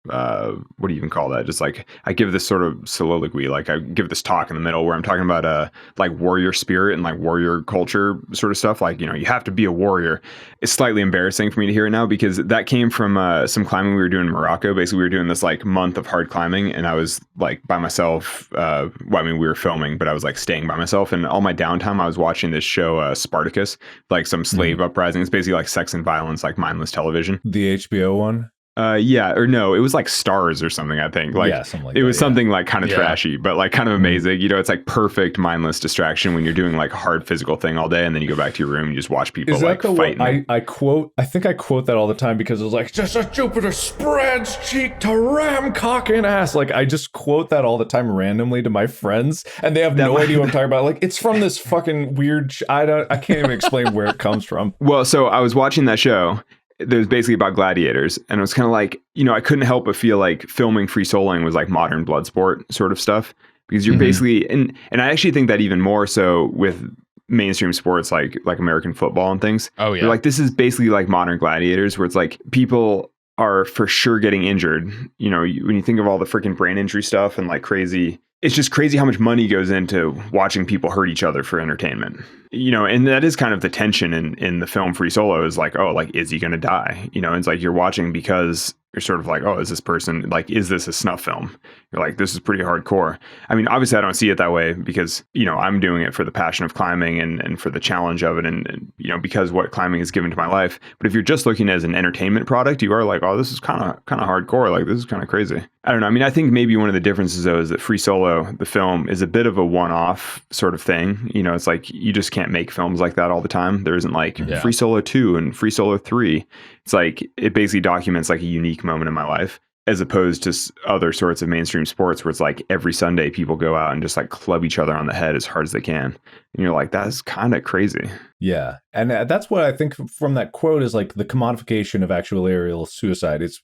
what do you even call that? Just like I give this sort of soliloquy, like I give this talk in the middle where I'm talking about like warrior spirit and like warrior culture sort of stuff. Like, you know, you have to be a warrior. It's slightly embarrassing for me to hear it now because that came from some climbing we were doing in Morocco. Basically, we were doing this like month of hard climbing, and I was like by myself. Well, I mean, we were filming, but I was like staying by myself. And all my downtime, I was watching this show, Spartacus, like some slave uprising. It's basically like sex and violence, like mindless television.
The HBO one?
Yeah, or no, it was like Stars or something, I think. Like,
yeah, something like
it was
that,
something like kind of trashy, but like kind of amazing. You know, it's like perfect mindless distraction when you're doing like a hard physical thing all day, and then you go back to your room and you just watch people like fighting.
I think I quote that all the time because it was like, just as Jupiter spreads cheek to ram cock and ass. Like, I just quote that all the time randomly to my friends, and they have no idea what I'm talking about. Like, it's from this fucking weird, I can't even explain where it comes from.
Well, so I was watching that show. It was basically about gladiators, and it was kind of like, you know, I couldn't help but feel like filming free soloing was like modern blood sport sort of stuff, because you're basically, and I actually think that even more so with mainstream sports like American football and things.
Oh yeah.
You're like, this is basically like modern gladiators, where it's like people are for sure getting injured. You know, when you think of all the freaking brain injury stuff and like crazy, it's just crazy how much money goes into watching people hurt each other for entertainment. You know, and that is kind of the tension in the film Free Solo is like, oh, like, is he going to die? You know, it's like you're watching because you're sort of like, oh, is this person, like, is this a snuff film? You're like, this is pretty hardcore. I mean, obviously I don't see it that way because, you know, I'm doing it for the passion of climbing and for the challenge of it. And, you know, because what climbing has given to my life. But if you're just looking as an entertainment product, you are like, oh, this is kind of hardcore. Like, this is kind of crazy. I don't know. I mean, I think maybe one of the differences though is that Free Solo, the film, is a bit of a one-off sort of thing. You know, it's like, you just can't make films like that all the time. There isn't like Free Solo 2 and Free Solo 3. It's like, it basically documents like a unique moment in my life, as opposed to other sorts of mainstream sports where it's like every Sunday people go out and just like club each other on the head as hard as they can. And you're like, that's kind of crazy.
Yeah. And that's what I think from that quote is like the commodification of actuarial suicide. It's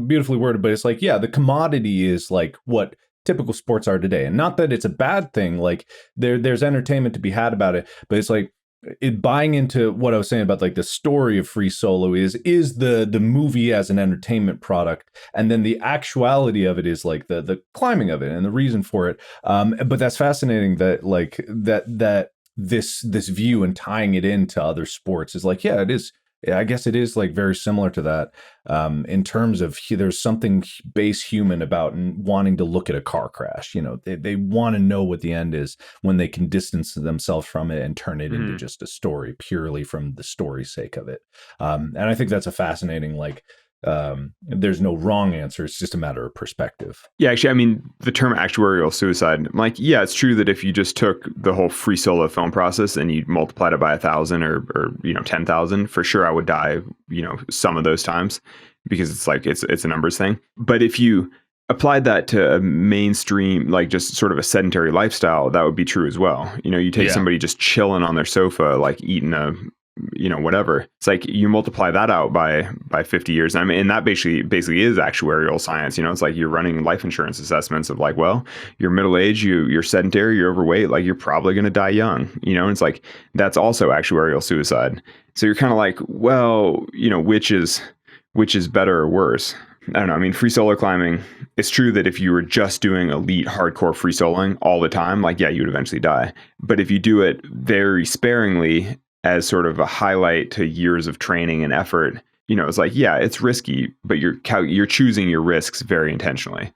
beautifully worded, but it's like, yeah, the commodity is like what typical sports are today. And not that it's a bad thing. Like there's entertainment to be had about it, but it's like, it buying into what I was saying about like the story of Free Solo is the movie as an entertainment product, and then the actuality of it is like the climbing of it and the reason for it. But that's fascinating that like that this view and tying it into other sports is like, yeah, it is. I guess it is like very similar to that in terms of there's something base human about wanting to look at a car crash. You know, they want to know what the end is when they can distance themselves from it and turn it into just a story purely from the story's sake of it. And I think that's a fascinating, like, there's no wrong answer. It's just a matter of perspective.
Yeah, actually, I mean, the term actuarial suicide, like, yeah, it's true that if you just took the whole Free Solo film process and you multiplied it by 1,000 or you know, 10,000, for sure I would die, you know, some of those times, because it's like it's a numbers thing. But if you applied that to a mainstream, like just sort of a sedentary lifestyle, that would be true as well. You take somebody just chilling on their sofa, like eating whatever. It's like you multiply that out by 50 years. I mean, and that basically is actuarial science. It's like you're running life insurance assessments of like, well, you're middle aged, you're sedentary, you're overweight, like you're probably going to die young. And it's like that's also actuarial suicide. So you're kind of like, well, which is better or worse? I don't know. I mean, free solo climbing, it's true that if you were just doing elite hardcore free soloing all the time, like, yeah, you would eventually die. But if you do it very sparingly as sort of a highlight to years of training and effort, it's like, yeah, it's risky, but you're choosing your risks very intentionally.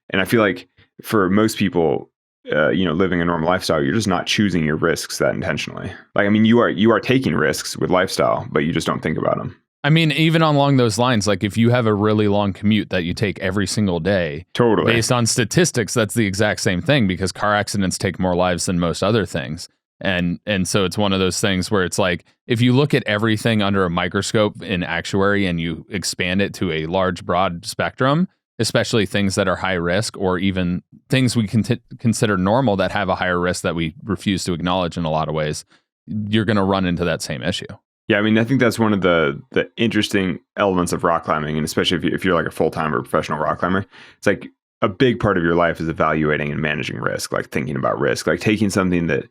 And I feel like for most people, living a normal lifestyle, you're just not choosing your risks that intentionally. Like, I mean, you are taking risks with lifestyle, but you just don't think about them.
I mean, even along those lines, like if you have a really long commute that you take every single day,
totally,
based on statistics, that's the exact same thing because car accidents take more lives than most other things. And so it's one of those things where it's like, if you look at everything under a microscope in actuary and you expand it to a large, broad spectrum, especially things that are high risk or even things we consider normal that have a higher risk that we refuse to acknowledge in a lot of ways, you're going to run into that same issue.
Yeah, I mean, I think that's one of the interesting elements of rock climbing, and especially if you're like a full-time or professional rock climber, it's like a big part of your life is evaluating and managing risk, like thinking about risk, like taking something that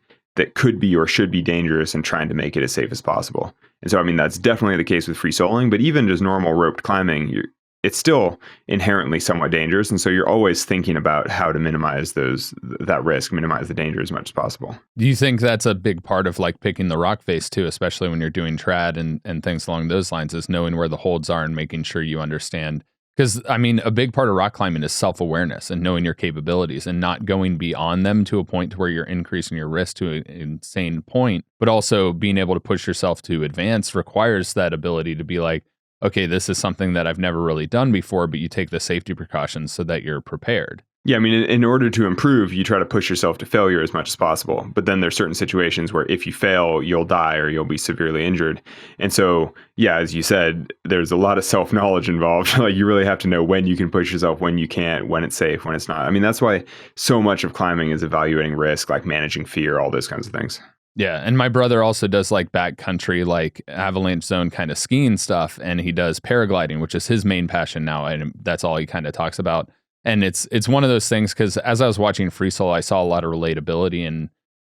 could be or should be dangerous and trying to make it as safe as possible. And so, I mean, that's definitely the case with free soloing, but even just normal roped climbing, it's still inherently somewhat dangerous. And so you're always thinking about how to minimize that risk, minimize the danger as much as possible.
Do you think that's a big part of like picking the rock face too, especially when you're doing trad and things along those lines, is knowing where the holds are and making sure you understand? Because, I mean, a big part of rock climbing is self-awareness and knowing your capabilities and not going beyond them to a point to where you're increasing your risk to an insane point, but also being able to push yourself to advance requires that ability to be like, okay, this is something that I've never really done before, but you take the safety precautions so that you're prepared.
Yeah, I mean, in order to improve, you try to push yourself to failure as much as possible. But then there's certain situations where if you fail, you'll die or you'll be severely injured. And so, yeah, as you said, there's a lot of self-knowledge involved. Like you really have to know when you can push yourself, when you can't, when it's safe, when it's not. I mean, that's why so much of climbing is evaluating risk, like managing fear, all those kinds of things.
Yeah, and my brother also does like backcountry, like avalanche zone kind of skiing stuff, and he does paragliding, which is his main passion now, and that's all he kind of talks about. And it's one of those things because as I was watching Free Solo, I saw a lot of relatability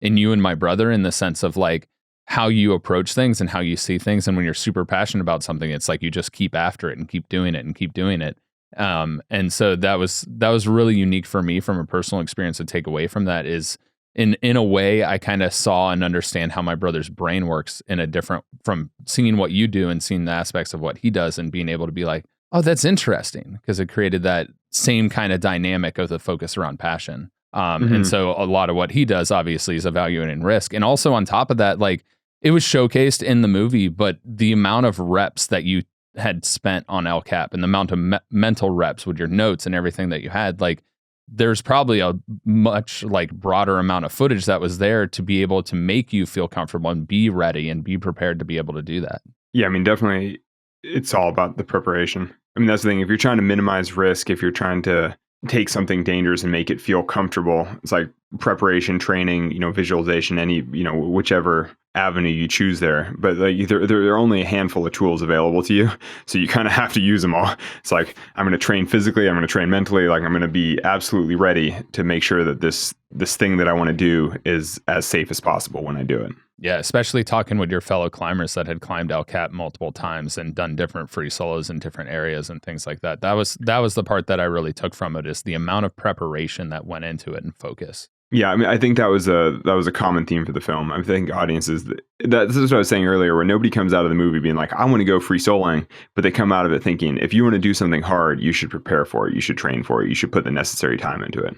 in you and my brother in the sense of like how you approach things and how you see things. And when you're super passionate about something, it's like you just keep after it and keep doing it and keep doing it. And so that was really unique for me from a personal experience to take away from that is in a way I kind of saw and understand how my brother's brain works in a different from seeing what you do and seeing the aspects of what he does and being able to be like, oh, that's interesting because it created that same kind of dynamic of the focus around passion. And so a lot of what he does obviously is evaluating risk. And also on top of that, like it was showcased in the movie, but the amount of reps that you had spent on LCAP and the amount of mental reps with your notes and everything that you had, like there's probably a much like broader amount of footage that was there to be able to make you feel comfortable and be ready and be prepared to be able to do that.
Yeah, I mean, definitely it's all about the preparation. I mean, that's the thing. If you're trying to minimize risk, if you're trying to take something dangerous and make it feel comfortable, it's like preparation, training, visualization, any, whichever avenue you choose there. But like, there are only a handful of tools available to you. So you kind of have to use them all. It's like, I'm going to train physically, I'm going to train mentally, like I'm going to be absolutely ready to make sure that this thing that I want to do is as safe as possible when I do it.
Yeah, especially talking with your fellow climbers that had climbed LCAP multiple times and done different free solos in different areas and things like that. That was the part that I really took from it is the amount of preparation that went into it and focus.
Yeah, I mean, I think that was a common theme for the film. I think audiences, this is what I was saying earlier, where nobody comes out of the movie being like, I want to go free soloing, but they come out of it thinking, if you want to do something hard, you should prepare for it, you should train for it, you should put the necessary time into it.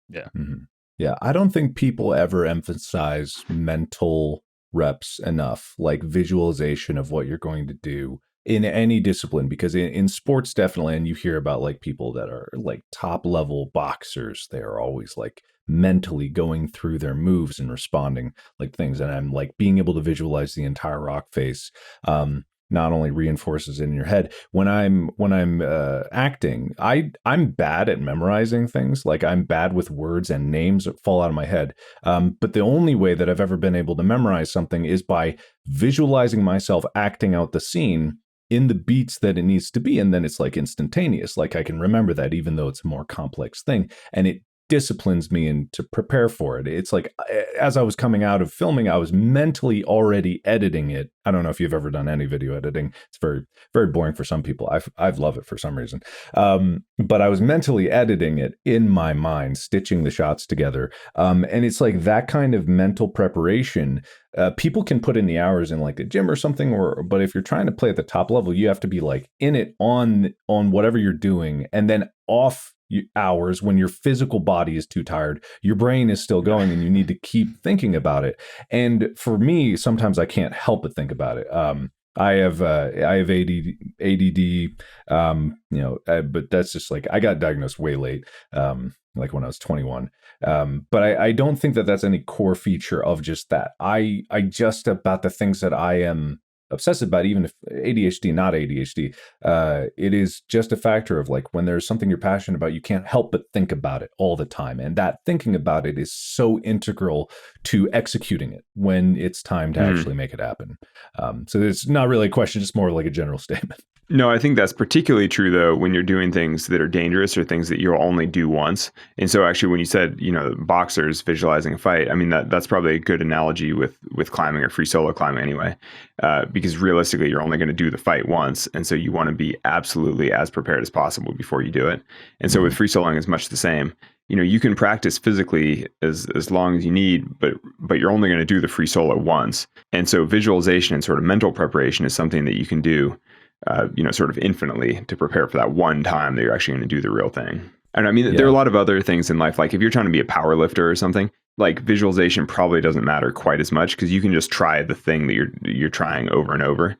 Yeah.
Mm-hmm. Yeah, I don't think people ever emphasize mental reps enough, like visualization of what you're going to do in any discipline, because in sports definitely, and you hear about like people that are like top level boxers, they're always like mentally going through their moves and responding like things, and I'm like being able to visualize the entire rock face. not only reinforces it in your head. When I'm acting, I'm bad at memorizing things. Like I'm bad with words and names that fall out of my head. But the only way that I've ever been able to memorize something is by visualizing myself acting out the scene in the beats that it needs to be. And then it's like instantaneous. Like I can remember that even though it's a more complex thing. And it disciplines me and to prepare for it. It's like as I was coming out of filming, I was mentally already editing it. I don't know if you've ever done any video editing. It's very, very boring for some people. I've loved it for some reason. But I was mentally editing it in my mind, stitching the shots together. And it's like that kind of mental preparation. People can put in the hours in like the gym or something, but if you're trying to play at the top level, you have to be like in it on whatever you're doing, and then off hours when your physical body is too tired, your brain is still going and you need to keep thinking about it. And for me, sometimes I can't help but think about it. I have ADD, but that's just like, I got diagnosed way late, like when I was 21. But I don't think that that's any core feature of just that. I just about the things that I am obsessive about, even if ADHD, not ADHD, it is just a factor of like when there's something you're passionate about, you can't help but think about it all the time. And that thinking about it is so integral to executing it when it's time to actually make it happen. So it's not really a question, it's more like a general statement.
No, I think that's particularly true, though, when you're doing things that are dangerous or things that you'll only do once. And so actually, when you said, boxers visualizing a fight, I mean, that's probably a good analogy with climbing or free solo climbing anyway, because realistically, you're only going to do the fight once. And so you want to be absolutely as prepared as possible before you do it. And so with free soloing, it's much the same. You can practice physically as long as you need, but you're only going to do the free solo once. And so visualization and sort of mental preparation is something that you can do sort of infinitely to prepare for that one time that you're actually going to do the real thing. And I mean, there are a lot of other things in life. Like if you're trying to be a power lifter or something, like visualization probably doesn't matter quite as much because you can just try the thing that you're trying over and over.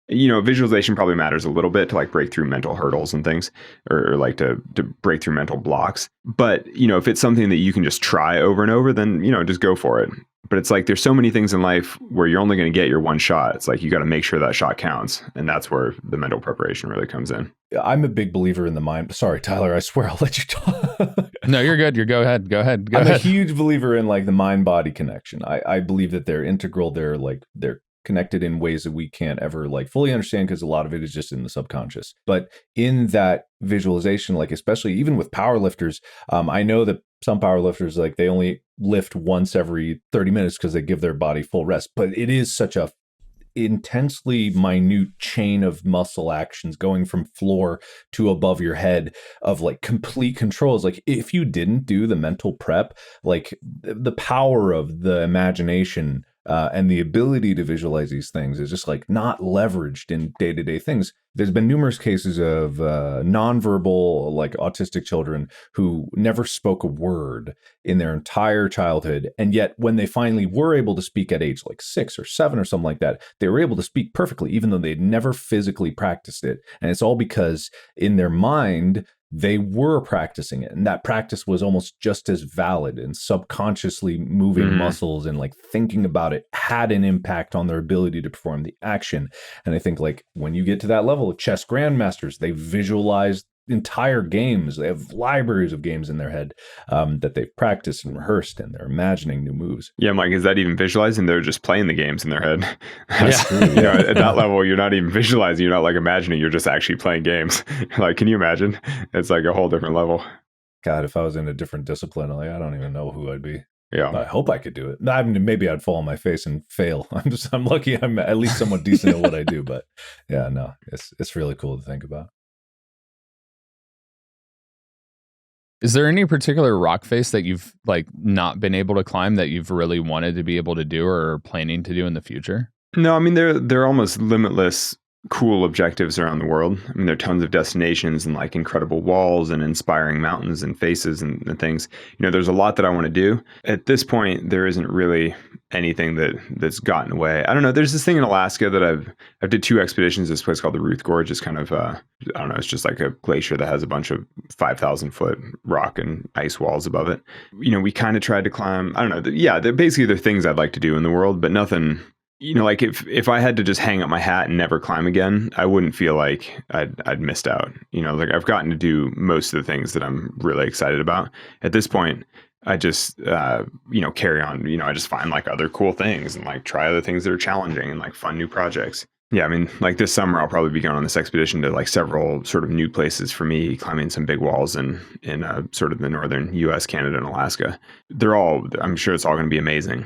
Visualization probably matters a little bit to like break through mental hurdles and things, or like to break through mental blocks. But, if it's something that you can just try over and over, then, just go for it. But it's like there's so many things in life where you're only going to get your one shot. It's like you got to make sure that shot counts. And that's where the mental preparation really comes in.
I'm a big believer in the mind. Sorry, Tyler, I swear I'll let you talk.
No, you're good. Go ahead.
I'm a huge believer in like the mind-body connection. I believe that they're integral. They're connected in ways that we can't ever like fully understand because a lot of it is just in the subconscious. But in that visualization, like especially even with powerlifters, I know that some powerlifters, like they only lift once every 30 minutes because they give their body full rest. But it is such a intensely minute chain of muscle actions going from floor to above your head of like complete controls. Like if you didn't do the mental prep, like the power of the imagination and the ability to visualize these things is just like not leveraged in day-to-day things. There's been numerous cases of nonverbal, like autistic children who never spoke a word in their entire childhood. And yet when they finally were able to speak at age like 6 or 7 or something like that, they were able to speak perfectly, even though they'd never physically practiced it. And it's all because in their mind, they were practicing it. And that practice was almost just as valid, and subconsciously moving muscles and like thinking about it had an impact on their ability to perform the action. And I think like when you get to that level of chess grandmasters, they visualize entire games. They have libraries of games in their head that they've practiced and rehearsed, and they're imagining new moves.
Yeah, Mike, is that even visualizing? They're just playing the games in their head.
That's true.
At that level, you're not even visualizing. You're not like imagining. You're just actually playing games. Like, can you imagine? It's like a whole different level.
God, if I was in a different discipline, like I don't even know who I'd be.
Yeah,
I hope I could do it. I mean, maybe I'd fall on my face and fail. I'm lucky. I'm at least somewhat decent at what I do. But yeah, no, it's really cool to think about.
Is there any particular rock face that you've like not been able to climb that you've really wanted to be able to do or are planning to do in the future?
No, I mean, they're almost limitless cool objectives around the world. I mean, there are tons of destinations and like incredible walls and inspiring mountains and faces and things. There's a lot that I want to do. At this point, there isn't really anything that's gotten away. I don't know. There's this thing in Alaska that I've did 2 expeditions. This place called the Ruth Gorge. It's kind of I don't know. It's just like a glacier that has a bunch of 5,000 foot rock and ice walls above it. We kind of tried to climb. I don't know. Yeah, they're things I'd like to do in the world, but nothing like if I had to just hang up my hat and never climb again, I wouldn't feel like I'd missed out. Like I've gotten to do most of the things that I'm really excited about. At this point, I just, carry on. I just find like other cool things and like try other things that are challenging and like fun new projects. Yeah, I mean, like this summer, I'll probably be going on this expedition to like several sort of new places for me, climbing some big walls in sort of the northern U.S., Canada, and Alaska. I'm sure it's all going to be amazing.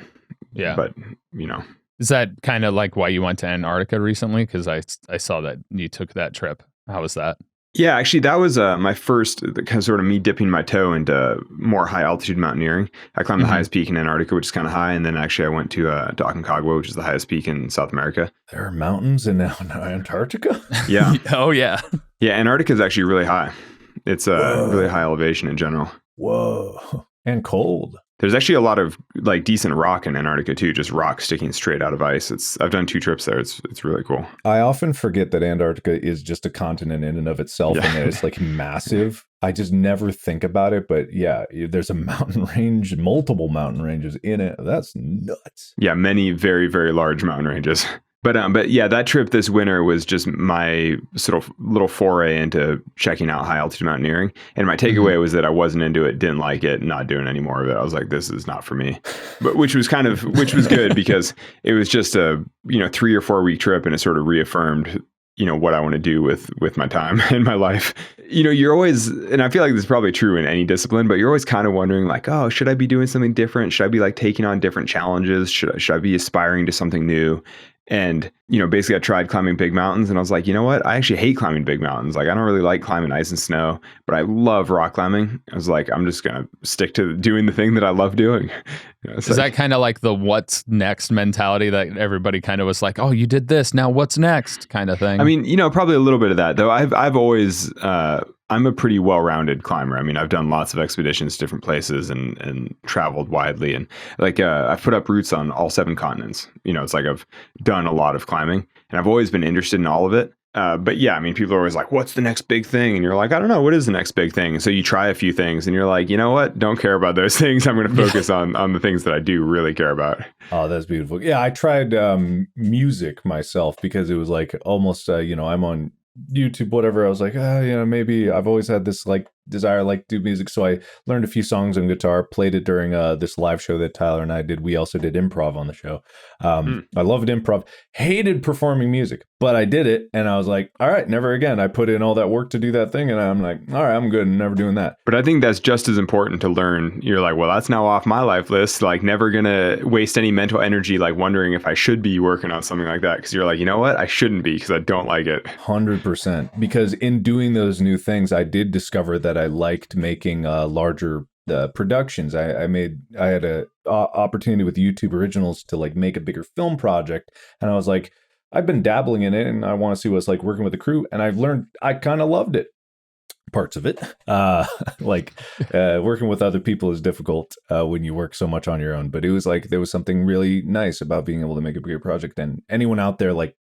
Yeah.
But,
Is that kind of like why you went to Antarctica recently? Because I saw that you took that trip. How was that?
Yeah, actually, that was my first kind of sort of me dipping my toe into more high altitude mountaineering. I climbed the highest peak in Antarctica, which is kind of high. And then actually I went to Aconcagua, which is the highest peak in South America.
There are mountains in Antarctica?
Yeah.
Oh, yeah.
Yeah, Antarctica is actually really high. It's a really high elevation in general.
Whoa. And cold.
There's actually a lot of like decent rock in Antarctica too, just rock sticking straight out of ice. I've done 2 trips there. It's really cool.
I often forget that Antarctica is just a continent in and of itself, and that it's like massive. I just never think about it, but yeah, there's a mountain range, multiple mountain ranges in it. That's nuts.
Yeah, many very, very large mountain ranges. But yeah, that trip this winter was just my sort of little foray into checking out high altitude mountaineering. And my takeaway was that I wasn't into it, didn't like it, not doing any more of it. I was like, this is not for me. But which was good because it was just a 3 or 4 week trip, and it sort of reaffirmed what I want to do with my time and my life. You're always, and I feel like this is probably true in any discipline, but you're always kind of wondering like, oh, should I be doing something different? Should I be like taking on different challenges? Should I be aspiring to something new? And, basically I tried climbing big mountains, and I was like, you know what? I actually hate climbing big mountains. Like, I don't really like climbing ice and snow, but I love rock climbing. I was like, I'm just going to stick to doing the thing that I love doing.
Is that kind of like the what's next mentality that everybody kind of was like, oh, you did this, now what's next kind of thing?
I mean, probably a little bit of that, though. I've always, I'm a pretty well-rounded climber. I mean, I've done lots of expeditions to different places and traveled widely. And like, I've put up roots on all 7 continents. It's like I've done a lot of climbing, and I've always been interested in all of it. But yeah, I mean, people are always like, what's the next big thing? And you're like, I don't know, what is the next big thing? And so you try a few things and you're like, you know what? Don't care about those things. I'm going to focus on the things that I do really care about.
Oh, that's beautiful. Yeah, I tried music myself because it was like almost, I'm on YouTube, whatever. I was like, maybe I've always had this like desire, like do music. So I learned a few songs on guitar, played it during this live show that Tyler and I did. We also did improv on the show. I loved improv, hated performing music, but I did it. And I was like, all right, never again. I put in all that work to do that thing. And I'm like, all right, I'm good. I'm never doing that.
But I think that's just as important to learn. You're like, well, that's now off my life list. Like never going to waste any mental energy, like wondering if I should be working on something like that. Cause you're like, you know what? I shouldn't be because I don't like it.
100%. Because in doing those new things, I did discover that I liked making larger productions. I had a opportunity with YouTube Originals to like make a bigger film project, and I was like, I've been dabbling in it, and I want to see what it's like working with a crew. And I've learned I kind of loved it. Parts of it, working with other people is difficult when you work so much on your own. But it was like there was something really nice about being able to make a bigger project. And anyone out there like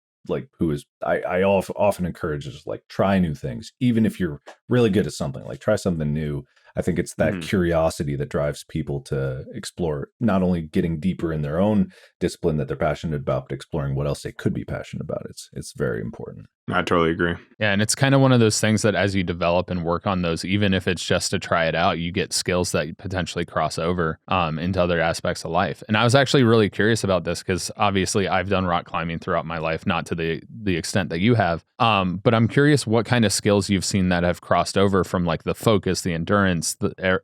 who is I often encourage is like try new things, even if you're really good at something. Like try something new. I think it's that curiosity that drives people to explore, not only getting deeper in their own discipline that they're passionate about, but exploring what else they could be passionate about. It's very important.
I totally agree.
Yeah, and it's kind of one of those things that as you develop and work on those, even if it's just to try it out, you get skills that potentially cross over into other aspects of life. And I was actually really curious about this because obviously I've done rock climbing throughout my life, not to the extent that you have. But I'm curious what kind of skills you've seen that have crossed over from like the focus, the endurance,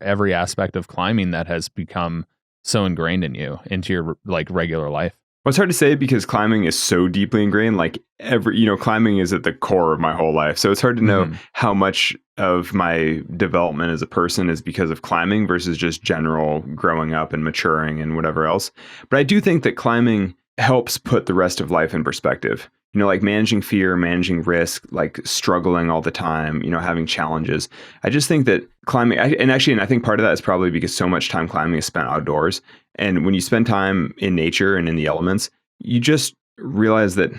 every aspect of climbing that has become so ingrained in you into your like regular life.
Well, it's hard to say because climbing is so deeply ingrained. Like climbing is at the core of my whole life. So it's hard to know how much of my development as a person is because of climbing versus just general growing up and maturing and whatever else. But I do think that climbing helps put the rest of life in perspective. Like managing fear, managing risk, like struggling all the time, having challenges. I just think that climbing, and I think part of that is probably because so much time climbing is spent outdoors. And when you spend time in nature and in the elements, you just realize that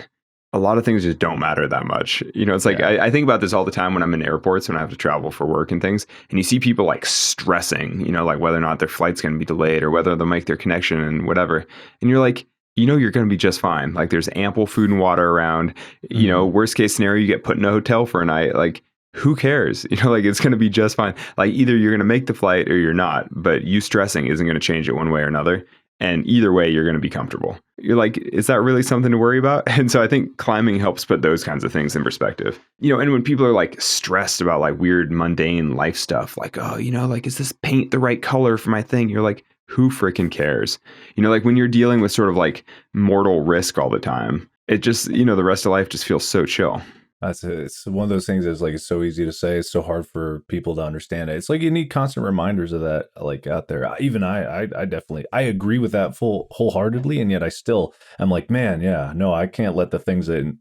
a lot of things just don't matter that much. It's like, I think about this all the time when I'm in airports, when I have to travel for work and things, and you see people like stressing, like whether or not their flight's going to be delayed or whether they'll make their connection and whatever. And you're like, you know you're going to be just fine. Like there's ample food and water around. You know, worst case scenario, you get put in a hotel for a night. Like who cares? You know, like it's going to be just fine. Like either you're going to make the flight or you're not, but you stressing isn't going to change it one way or another. And either way, you're going to be comfortable. You're like, is that really something to worry about? And so I think climbing helps put those kinds of things in perspective. You know, and when people are like stressed about like weird, mundane life stuff, like, oh, you know, like, is this paint the right color for my thing? You're like, who freaking cares? You know, like when you're dealing with sort of like mortal risk all the time, it just, you know, the rest of life just feels so chill.
It's one of those things that's like, it's so easy to say. It's so hard for people to understand it. It's like you need constant reminders of that, like out there. Even I definitely, I agree with that wholeheartedly. And yet I still, I'm like, man, yeah, no, I can't let the things that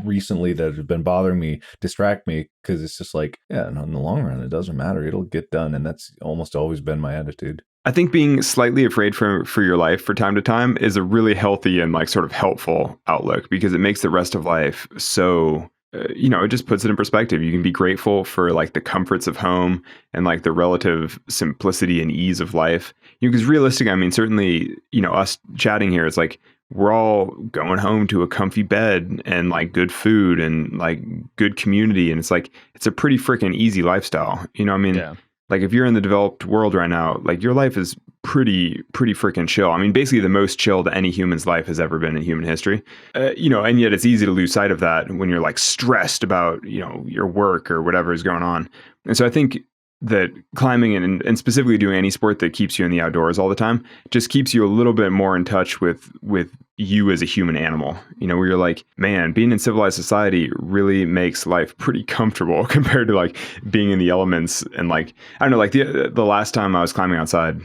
recently that have been bothering me distract me. Cause it's just like, yeah, in the long run, it doesn't matter. It'll get done. And that's almost always been my attitude.
I think being slightly afraid for your life from time to time is a really healthy and like sort of helpful outlook, because it makes the rest of life so, you know, it just puts it in perspective. You can be grateful for like the comforts of home and like the relative simplicity and ease of life. You know, because realistic, I mean, certainly, you know, us chatting here, it's like we're all going home to a comfy bed and like good food and like good community. And it's like, it's a pretty freaking easy lifestyle. You know what I mean?
Yeah.
Like if you're in the developed world right now, like your life is pretty freaking chill. I mean, basically the most chill that any human's life has ever been in human history. You know, and yet it's easy to lose sight of that when you're like stressed about, you know, your work or whatever is going on. And so I think that climbing and specifically doing any sport that keeps you in the outdoors all the time just keeps you a little bit more in touch with you as a human animal, you know, where you're like, man, being in civilized society really makes life pretty comfortable compared to like being in the elements. And like, I don't know, like the last time I was climbing outside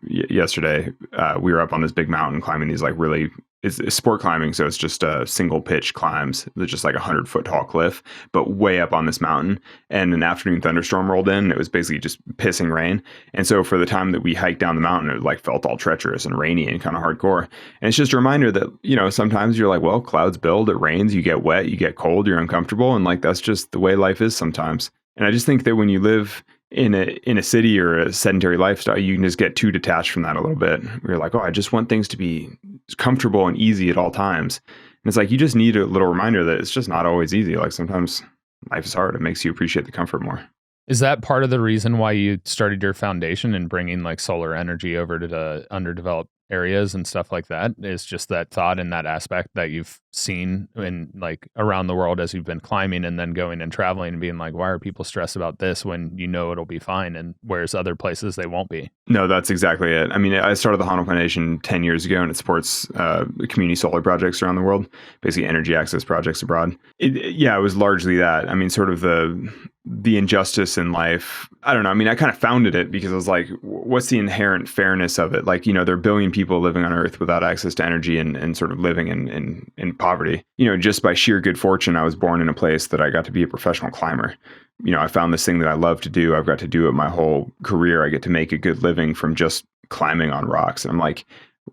yesterday, we were up on this big mountain climbing these like really, it's sport climbing. So it's just single pitch climbs. There's just like 100-foot tall cliff, but way up on this mountain. And an afternoon thunderstorm rolled in. And it was basically just pissing rain. And so for the time that we hiked down the mountain, it like felt all treacherous and rainy and kind of hardcore. And it's just a reminder that, you know, sometimes you're like, well, clouds build, it rains, you get wet, you get cold, you're uncomfortable. And like, that's just the way life is sometimes. And I just think that when you live in a city or a sedentary lifestyle, you can just get too detached from that a little bit. You're like, oh, I just want things to be comfortable and easy at all times. And it's like, you just need a little reminder that it's just not always easy. Like sometimes life is hard. It makes you appreciate the comfort more.
Is that part of the reason why you started your foundation and bringing like solar energy over to the underdeveloped areas and stuff like that? Is just that thought and that aspect that you've seen in like around the world as you've been climbing and then going and traveling and being like, why are people stressed about this when you know it'll be fine, and whereas other places they won't be? No,
that's exactly it. I mean, I started the Honnold Foundation 10 years ago, and it supports community solar projects around the world, basically energy access projects abroad. It was largely that. I mean, sort of the injustice in life. I don't know. I mean, I kind of founded it because I was like, what's the inherent fairness of it? Like, you know, there are a billion people living on Earth without access to energy and sort of living in poverty. You know, just by sheer good fortune, I was born in a place that I got to be a professional climber. You know, I found this thing that I love to do. I've got to do it my whole career. I get to make a good living from just climbing on rocks. And I'm like,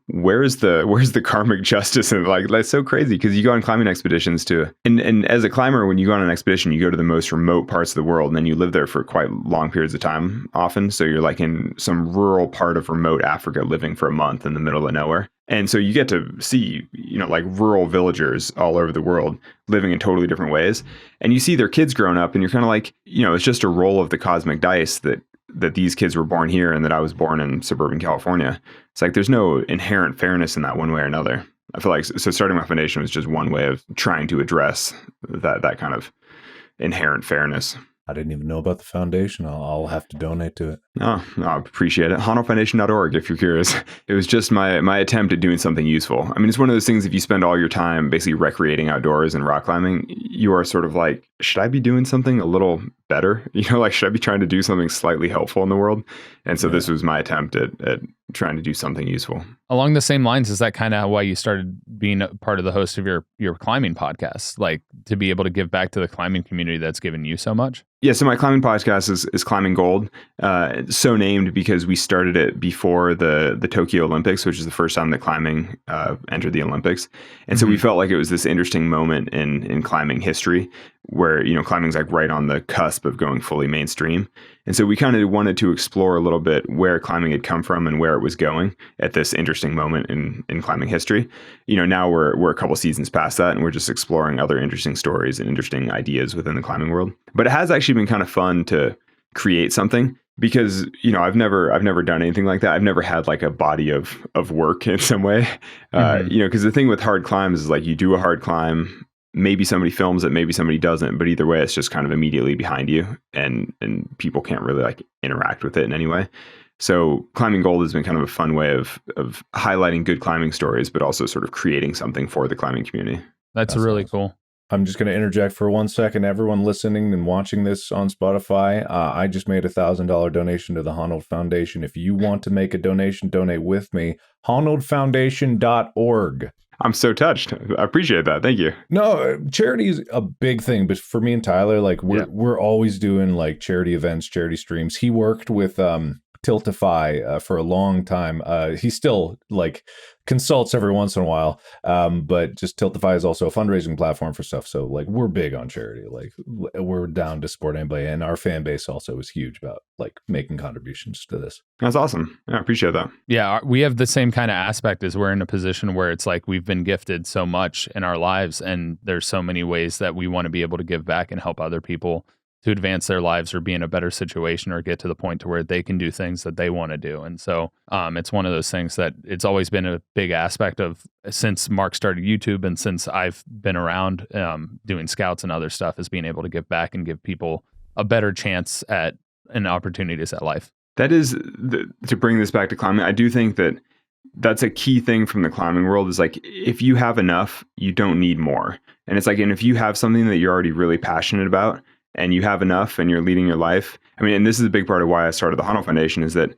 where's the karmic justice? And like, that's so crazy, because you go on climbing expeditions and as a climber, when you go on an expedition, you go to the most remote parts of the world, and then you live there for quite long periods of time often. So you're like in some rural part of remote Africa living for a month in the middle of nowhere. And so you get to see, you know, like rural villagers all over the world living in totally different ways. And you see their kids growing up, and you're kind of like, you know, it's just a roll of the cosmic dice that these kids were born here and that I was born in suburban California. It's like, there's no inherent fairness in that one way or another. I feel like, so starting my foundation was just one way of trying to address that kind of inherent fairness.
I didn't even know about the foundation. I'll have to donate to it.
Oh, I appreciate it. Honnold-foundation.org if you're curious. It was just my attempt at doing something useful. I mean, it's one of those things, if you spend all your time basically recreating outdoors and rock climbing, you are sort of like, should I be doing something a little better? You know, like, should I be trying to do something slightly helpful in the world? And so this was my attempt at trying to do something useful.
Along the same lines, is that kind of why you started being a part of the host of your climbing podcast? Like, to be able to give back to the climbing community that's given you so much?
Yeah, so my climbing podcast is Climbing Gold. So named because we started it before the Tokyo Olympics, which is the first time that climbing entered the Olympics. And so we felt like it was this interesting moment in climbing history where, climbing's like right on the cusp of going fully mainstream. And so we kind of wanted to explore a little bit where climbing had come from and where it was going at this interesting moment in climbing history. Now we're a couple seasons past that, and we're just exploring other interesting stories and interesting ideas within the climbing world. But it has actually been kind of fun to create something because, I've never done anything like that. I've never had like a body of work in some way, because the thing with hard climbs is like you do a hard climb, maybe somebody films it, maybe somebody doesn't, but either way, it's just kind of immediately behind you, and people can't really like interact with it in any way. So Climbing Gold has been kind of a fun way of highlighting good climbing stories, but also sort of creating something for the climbing community.
That's really cool.
I'm just going to interject for 1 second. Everyone listening and watching this on Spotify, I just made $1,000 donation to the Honnold Foundation. If you want to make a donation, donate with me. Honnoldfoundation.org.
I'm so touched. I appreciate that. Thank you.
No, charity is a big thing, but for me and Tyler, like we're always doing like charity events, charity streams. He worked with Tiltify for a long time. He still like consults every once in a while, but just Tiltify is also a fundraising platform for stuff. So like we're big on charity. Like we're down to support anybody, and our fan base also is huge about like making contributions to this.
That's awesome. Yeah, I appreciate that.
Yeah, we have the same kind of aspect as we're in a position where it's like we've been gifted so much in our lives, and there's so many ways that we want to be able to give back and help other people to advance their lives or be in a better situation or get to the point to where they can do things that they want to do. And so it's one of those things that it's always been a big aspect of since Mark started YouTube and since I've been around doing scouts and other stuff, is being able to give back and give people a better chance at an opportunities at life.
That is, to bring this back to climbing, I do think that that's a key thing from the climbing world is like, if you have enough, you don't need more. And it's like, and if you have something that you're already really passionate about, and you have enough and you're leading your life. I mean, and this is a big part of why I started the Honnold Foundation is that,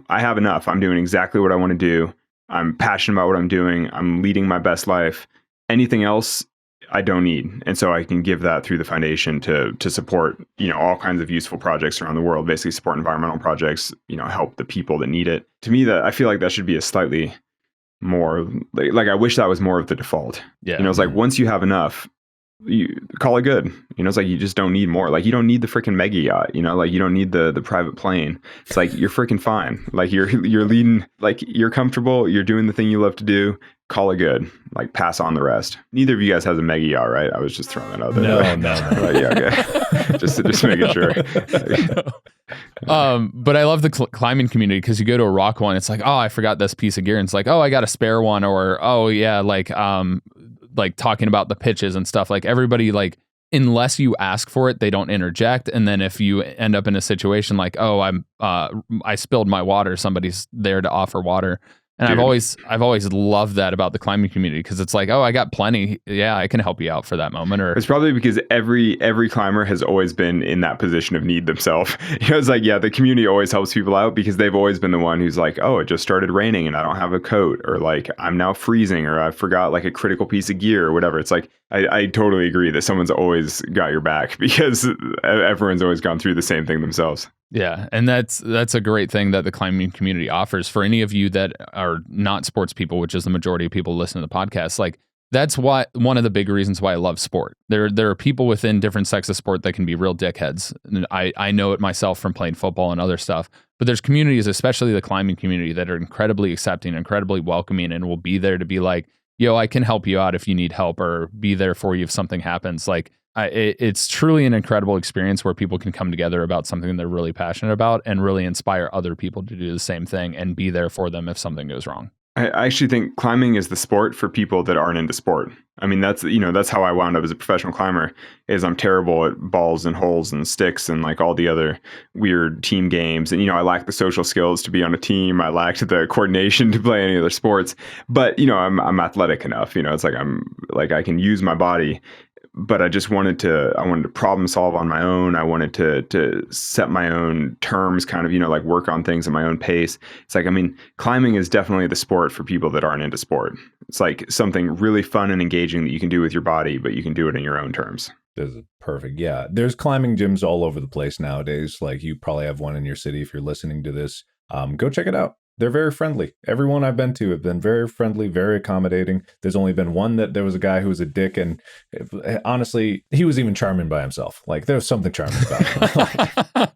I have enough. I'm doing exactly what I want to do. I'm passionate about what I'm doing. I'm leading my best life. Anything else, I don't need. And so I can give that through the foundation to support, all kinds of useful projects around the world, basically support environmental projects, help the people that need it. To me, that I feel like that should be a slightly more, like I wish that was more of the default.
Yeah.
It's like once you have enough, you call it good. It's like you just don't need more. Like you don't need the freaking mega yacht, like you don't need the private plane. It's like you're freaking fine. Like you're leading, like you're comfortable, you're doing the thing you love to do. Call it good. Like pass on the rest. Neither of you guys has a mega yacht, right? I was just throwing that out there.
No.
Right, yeah, okay. just making sure.
But I love the climbing community because you go to a rock one, it's like, oh, I forgot this piece of gear, and it's like, oh, I got a spare one, or oh yeah, like talking about the pitches and stuff. Like everybody, like unless you ask for it, they don't interject. And then if you end up in a situation like, oh, I spilled my water, somebody's there to offer water. And
Dude.
I've always loved that about the climbing community because it's like, oh, I got plenty. Yeah, I can help you out for that moment. Or
it's probably because every climber has always been in that position of need themselves. It's like, yeah, the community always helps people out because they've always been the one who's like, oh, it just started raining and I don't have a coat, or like I'm now freezing, or I forgot like a critical piece of gear or whatever. It's like I totally agree that someone's always got your back because everyone's always gone through the same thing themselves.
Yeah, and that's a great thing that the climbing community offers for any of you that are not sports people, which is the majority of people listening to the podcast. Like that's why one of the big reasons why I love sport. There are people within different sects of sport that can be real dickheads. And I know it myself from playing football and other stuff. But there's communities, especially the climbing community, that are incredibly accepting, incredibly welcoming, and will be there to be like, yo, I can help you out if you need help, or be there for you if something happens. Like it's truly an incredible experience where people can come together about something they're really passionate about and really inspire other people to do the same thing and be there for them if something goes wrong.
I actually think climbing is the sport for people that aren't into sport. I mean, that's how I wound up as a professional climber. Is I'm terrible at balls and holes and sticks and like all the other weird team games. And, I lack the social skills to be on a team. I lacked the coordination to play any other sports. But, I'm athletic enough. It's like I can use my body. But I just wanted to problem solve on my own. I wanted to set my own terms, kind of, like work on things at my own pace. It's like, climbing is definitely the sport for people that aren't into sport. It's like something really fun and engaging that you can do with your body, but you can do it in your own terms.
This is perfect. Yeah. There's climbing gyms all over the place nowadays. Like you probably have one in your city if you're listening to this. Go check it out. they're very friendly. Everyone I've been to have been very friendly, very accommodating. There's only been one that there was a guy who was a dick, and honestly, he was even charming by himself. Like there was something charming about him.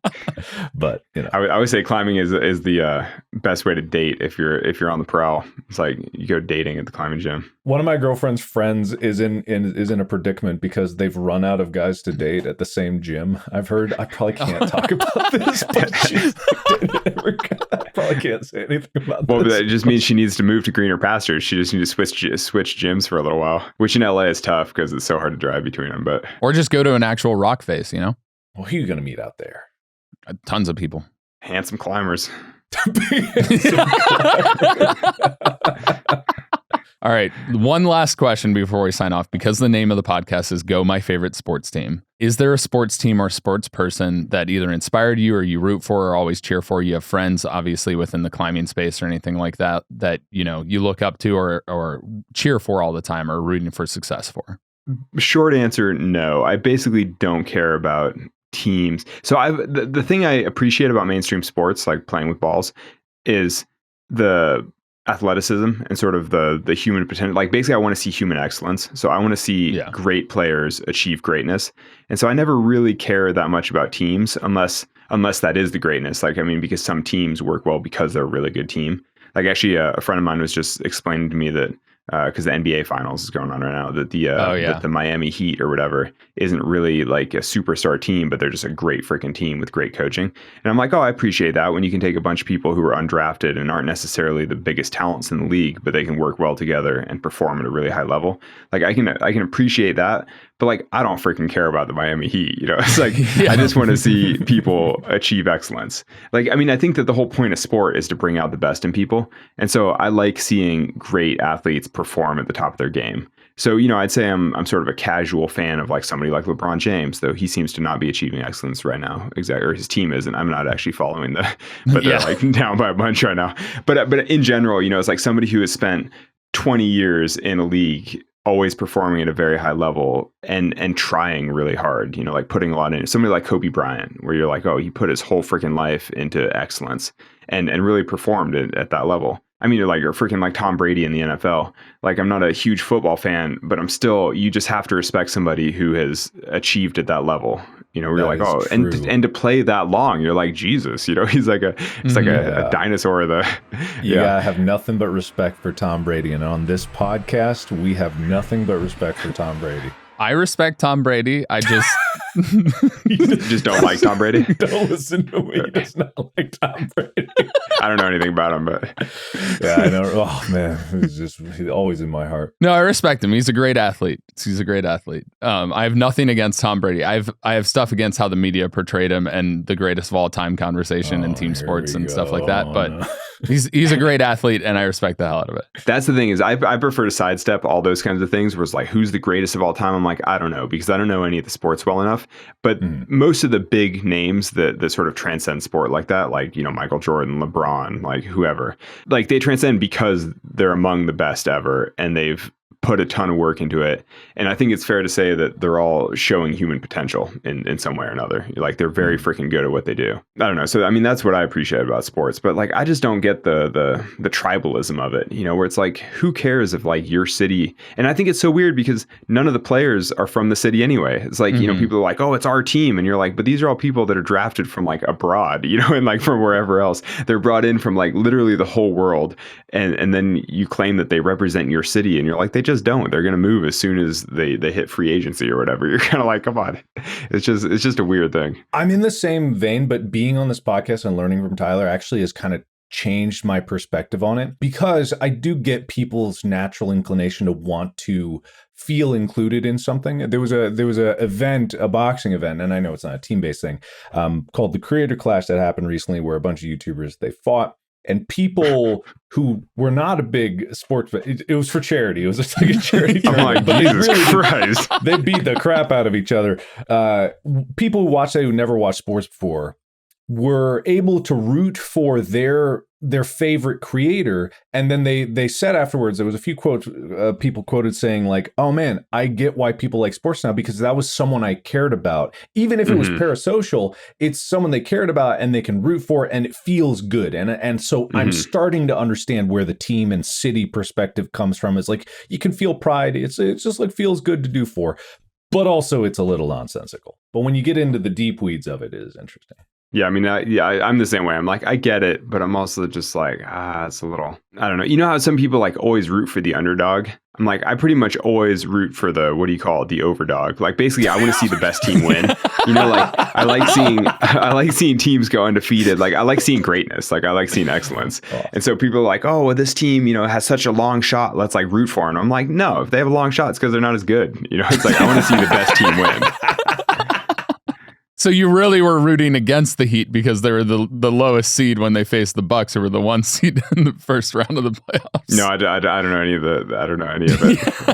But
I would say climbing is the best way to date if you're on the prowl. It's like you go dating at the climbing gym.
One of my girlfriend's friends is in a predicament because they've run out of guys to date at the same gym. I've heard. I probably can't talk about this, but she's I probably can't say anything about this.
Well, that just means she needs to move to greener pastures. She just needs to switch gyms for a little while, which in LA is tough because it's so hard to drive between them. But
or just go to an actual rock face,
Well, who are you going to meet out there?
Tons of people.
Handsome climbers.
All right. One last question before we sign off, because the name of the podcast is Go My Favorite Sports Team. Is there a sports team or sports person that either inspired you or you root for or always cheer for? You have friends, obviously, within the climbing space or anything like that, you look up to or cheer for all the time or rooting for success for?
Short answer, no. I basically don't care about teams. So the thing I appreciate about mainstream sports, like playing with balls, is the athleticism and sort of the human potential. Like basically I want to see human excellence. So I want to see great players achieve greatness. And so I never really care that much about teams unless that is the greatness. Like, I mean, because some teams work well because they're a really good team. Like actually a friend of mine was just explaining to me that because the NBA finals is going on right now, that the Miami Heat or whatever isn't really like a superstar team, but they're just a great freaking team with great coaching. And I'm like, oh, I appreciate that when you can take a bunch of people who are undrafted and aren't necessarily the biggest talents in the league, but they can work well together and perform at a really high level. Like I can appreciate that, but like I don't freaking care about the Miami Heat. It's like I just want to see people achieve excellence. Like, I mean, I think that the whole point of sport is to bring out the best in people. And so I like seeing great athletes perform at the top of their game. So, I'd say I'm sort of a casual fan of like somebody like LeBron James, though he seems to not be achieving excellence right now. Exactly. Or his team isn't. I'm not actually following but they're like down by a bunch right now. But in general, it's like somebody who has spent 20 years in a league always performing at a very high level and trying really hard, like putting a lot in it. Somebody like Kobe Bryant, where you're like, oh, he put his whole freaking life into excellence and really performed at that level. I mean, you're freaking like Tom Brady in the NFL. Like, I'm not a huge football fan, but you just have to respect somebody who has achieved at that level. You're like, oh, and to play that long, you're like, Jesus, he's like a dinosaur.
You gotta have nothing but respect for Tom Brady. And on this podcast, we have nothing but respect for Tom Brady.
I respect Tom Brady. I just
just don't like Tom Brady.
Don't listen to me. He does not like Tom Brady.
I don't know anything about him, but
yeah, I know. Oh man, he's always in my heart.
No, I respect him. He's a great athlete. I have nothing against Tom Brady. I have stuff against how the media portrayed him and the greatest of all time conversation in team sports and stuff like that. But he's a great athlete, and I respect the hell out of it.
That's the thing is, I prefer to sidestep all those kinds of things. Where it's like, who's the greatest of all time? I'm like, I don't know, because I don't know any of the sports well enough. But most of the big names that sort of transcend sport like that, like Michael Jordan, LeBron, like whoever, like they transcend because they're among the best ever, and they've put a ton of work into it. And I think it's fair to say that they're all showing human potential in some way or another. Like they're very freaking good at what they do. I don't know. So, I mean, that's what I appreciate about sports, but like, I just don't get the tribalism of it, where it's like, who cares if like your city, and I think it's so weird because none of the players are from the city anyway. It's like, people are like, oh, it's our team. And you're like, but these are all people that are drafted from like abroad, and like from wherever else. They're brought in from like literally the whole world. And then you claim that they represent your city, and you're like, they just don't. They're going to move as soon as they hit free agency or whatever. You're kind of like, come on. It's just a weird thing.
I'm in the same vein, but being on this podcast and learning from Tyler actually has kind of changed my perspective on it, because I do get people's natural inclination to want to feel included in something. There was a boxing event, and I know it's not a team-based thing, called the Creator Clash that happened recently, where a bunch of YouTubers, they fought. And people who were not a big sports, it was for charity. It was just like a charity tournament.
Like, Jesus Christ.
They beat the crap out of each other. People who watch that who never watched sports before, were able to root for their favorite creator. And then they said afterwards, there was a few quotes, people quoted saying like, oh man, I get why people like sports now, because that was someone I cared about. Even if it was parasocial, it's someone they cared about and they can root for, and it feels good. And so I'm starting to understand where the team and city perspective comes from. It's like, you can feel pride. It's just like feels good to do for, but also it's a little nonsensical. But when you get into the deep weeds of it, it is interesting.
Yeah, I mean, I'm the same way. I'm like, I get it, but I'm also just like, it's a little, I don't know. You know how some people like always root for the underdog? I'm like, I pretty much always root for the, what do you call it? The overdog. Like, basically, I want to see the best team win. You know, like, I like seeing teams go undefeated. Like, I like seeing greatness. Like, I like seeing excellence. And so people are like, oh, well, this team, you know, has such a long shot. Let's like root for them. I'm like, no, if they have a long shot, it's because they're not as good. You know, it's like, I want to see the best team win.
So you really were rooting against the Heat because they were the lowest seed when they faced the Bucks, who were the 1 seed in the first round of the playoffs.
No, I don't know any of it.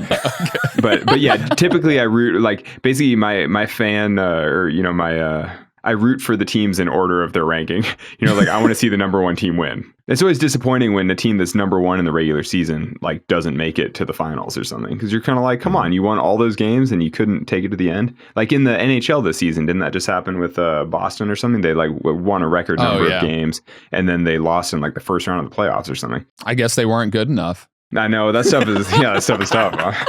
Yeah. But yeah, typically I root, like, basically my fan or you know my I root for the teams in order of their ranking. You know, like I want to see the number one team win. It's always disappointing when the team that's number one in the regular season like doesn't make it to the finals or something, because you're kind of like, come on, you won all those games and you couldn't take it to the end. Like in the NHL this season, didn't that just happen with Boston or something? They like won a record number of games and then they lost in like the first round of the playoffs or something.
I guess they weren't good enough.
I know that stuff is tough. Huh?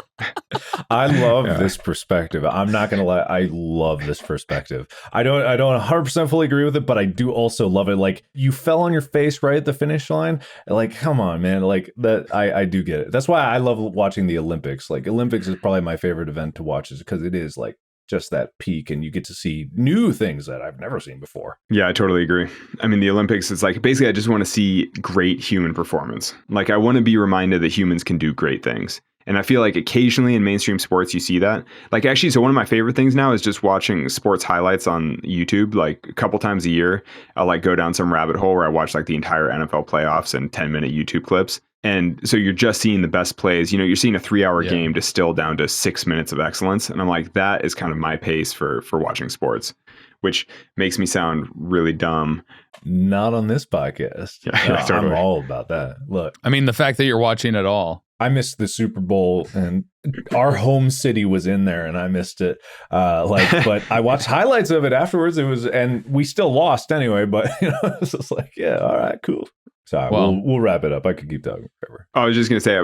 I love this perspective. I'm not gonna lie, I love this perspective. I don't 100% fully agree with it, but I do also love it. Like, you fell on your face right at the finish line. Like, come on, man. Like that, I do get it. That's why I love watching the Olympics. Like, Olympics is probably my favorite event to watch, is because it is like just that peak and you get to see new things that I've never seen before.
Yeah, I totally agree. I mean, the Olympics is like, basically I just want to see great human performance. Like, I want to be reminded that humans can do great things. And I feel like occasionally in mainstream sports, you see that. Like, actually, so one of my favorite things now is just watching sports highlights on YouTube. Like, a couple times a year, I'll like go down some rabbit hole where I watch like the entire NFL playoffs and 10-minute YouTube clips. And so you're just seeing the best plays. You know, you're seeing a 3-hour game distilled down to 6 minutes of excellence. And I'm like, that is kind of my pace for watching sports, which makes me sound really dumb.
Not on this podcast.
Yeah, totally.
I'm all about that. Look,
I mean, the fact that you're watching it all.
I missed the Super Bowl and our home city was in there and I missed it. But I watched highlights of it afterwards. And we still lost anyway, but you know, it's just like, yeah, all right, cool. So we'll wrap it up. I could keep talking forever.
I was just going to say,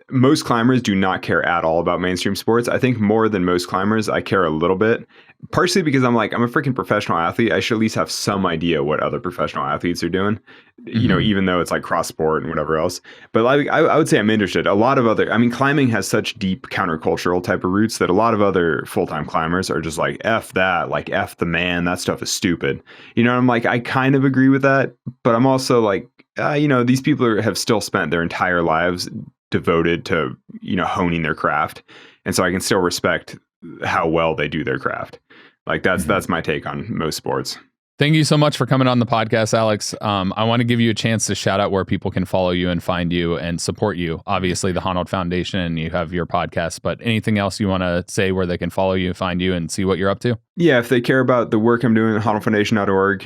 most climbers do not care at all about mainstream sports. I think more than most climbers, I care a little bit. Partially because I'm like, I'm a freaking professional athlete. I should at least have some idea what other professional athletes are doing, you know, even though it's like cross sport and whatever else. But like, I would say I'm interested. A lot of climbing has such deep countercultural type of roots that a lot of other full-time climbers are just like, F that, like F the man, that stuff is stupid. You know, I'm like, I kind of agree with that, but I'm also like, you know, these people have still spent their entire lives devoted to, you know, honing their craft. And so I can still respect how well they do their craft. Like that's my take on most sports.
Thank you so much for coming on the podcast, Alex. I want to give you a chance to shout out where people can follow you and find you and support you. Obviously, the Honnold Foundation, you have your podcast, but anything else you want to say where they can follow you, find you, and see what you're up to?
Yeah, if they care about the work I'm doing at honnoldfoundation.org,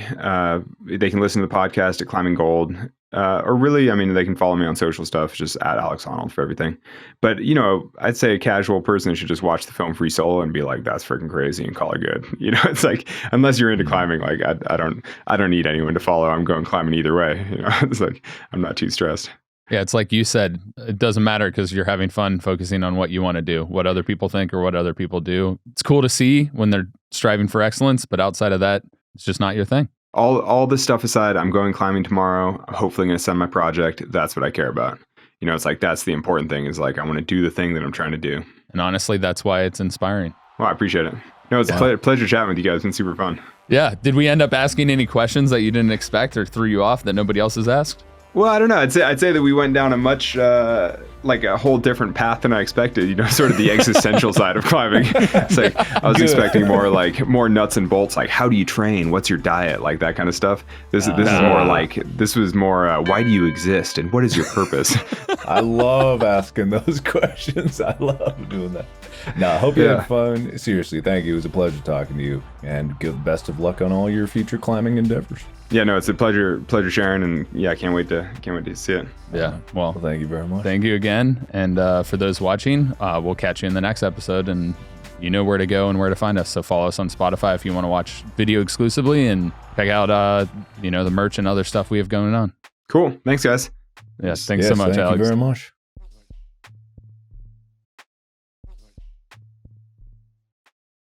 they can listen to the podcast at Climbing Gold. Or really, I mean, they can follow me on social stuff, just at Alex Honnold for everything. But, you know, I'd say a casual person should just watch the film Free Solo and be like, that's freaking crazy, and call it good. You know, it's like, unless you're into climbing, like I don't need anyone to follow. I'm going climbing either way. You know, it's like, I'm not too stressed.
Yeah, it's like you said, it doesn't matter because you're having fun focusing on what you want to do, what other people think or what other people do. It's cool to see when they're striving for excellence, but outside of that, it's just not your thing.
All this stuff aside, I'm going climbing tomorrow. I'm hopefully going to send my project. That's what I care about. You know, it's like, that's the important thing, is like, I want to do the thing that I'm trying to do.
And honestly, that's why it's inspiring.
Well, I appreciate it. No, it's a pleasure chatting with you guys. It's been super fun.
Yeah. Did we end up asking any questions that you didn't expect or threw you off that nobody else has asked?
Well, I don't know. I'd say that we went down a much, like a whole different path than I expected, you know, sort of the existential side of climbing. It's like, I was expecting more nuts and bolts, like, how do you train? What's your diet? Like that kind of stuff. This was more, why do you exist? And what is your purpose?
I love asking those questions. I love doing that. No, I hope you had fun. Seriously, thank you. It was a pleasure talking to you, and good best of luck on all your future climbing endeavors.
Yeah, no, it's a pleasure sharing, and yeah, I can't wait to see it.
Yeah, well,
Thank you very much.
thank you again. And for those watching, we'll catch you in the next episode, and you know where to go and where to find us. So follow us on Spotify if you want to watch video exclusively, and check out the merch and other stuff we have going on.
Cool. Thanks, guys.
Yes, thanks so much,
thank
Alex.
you very much.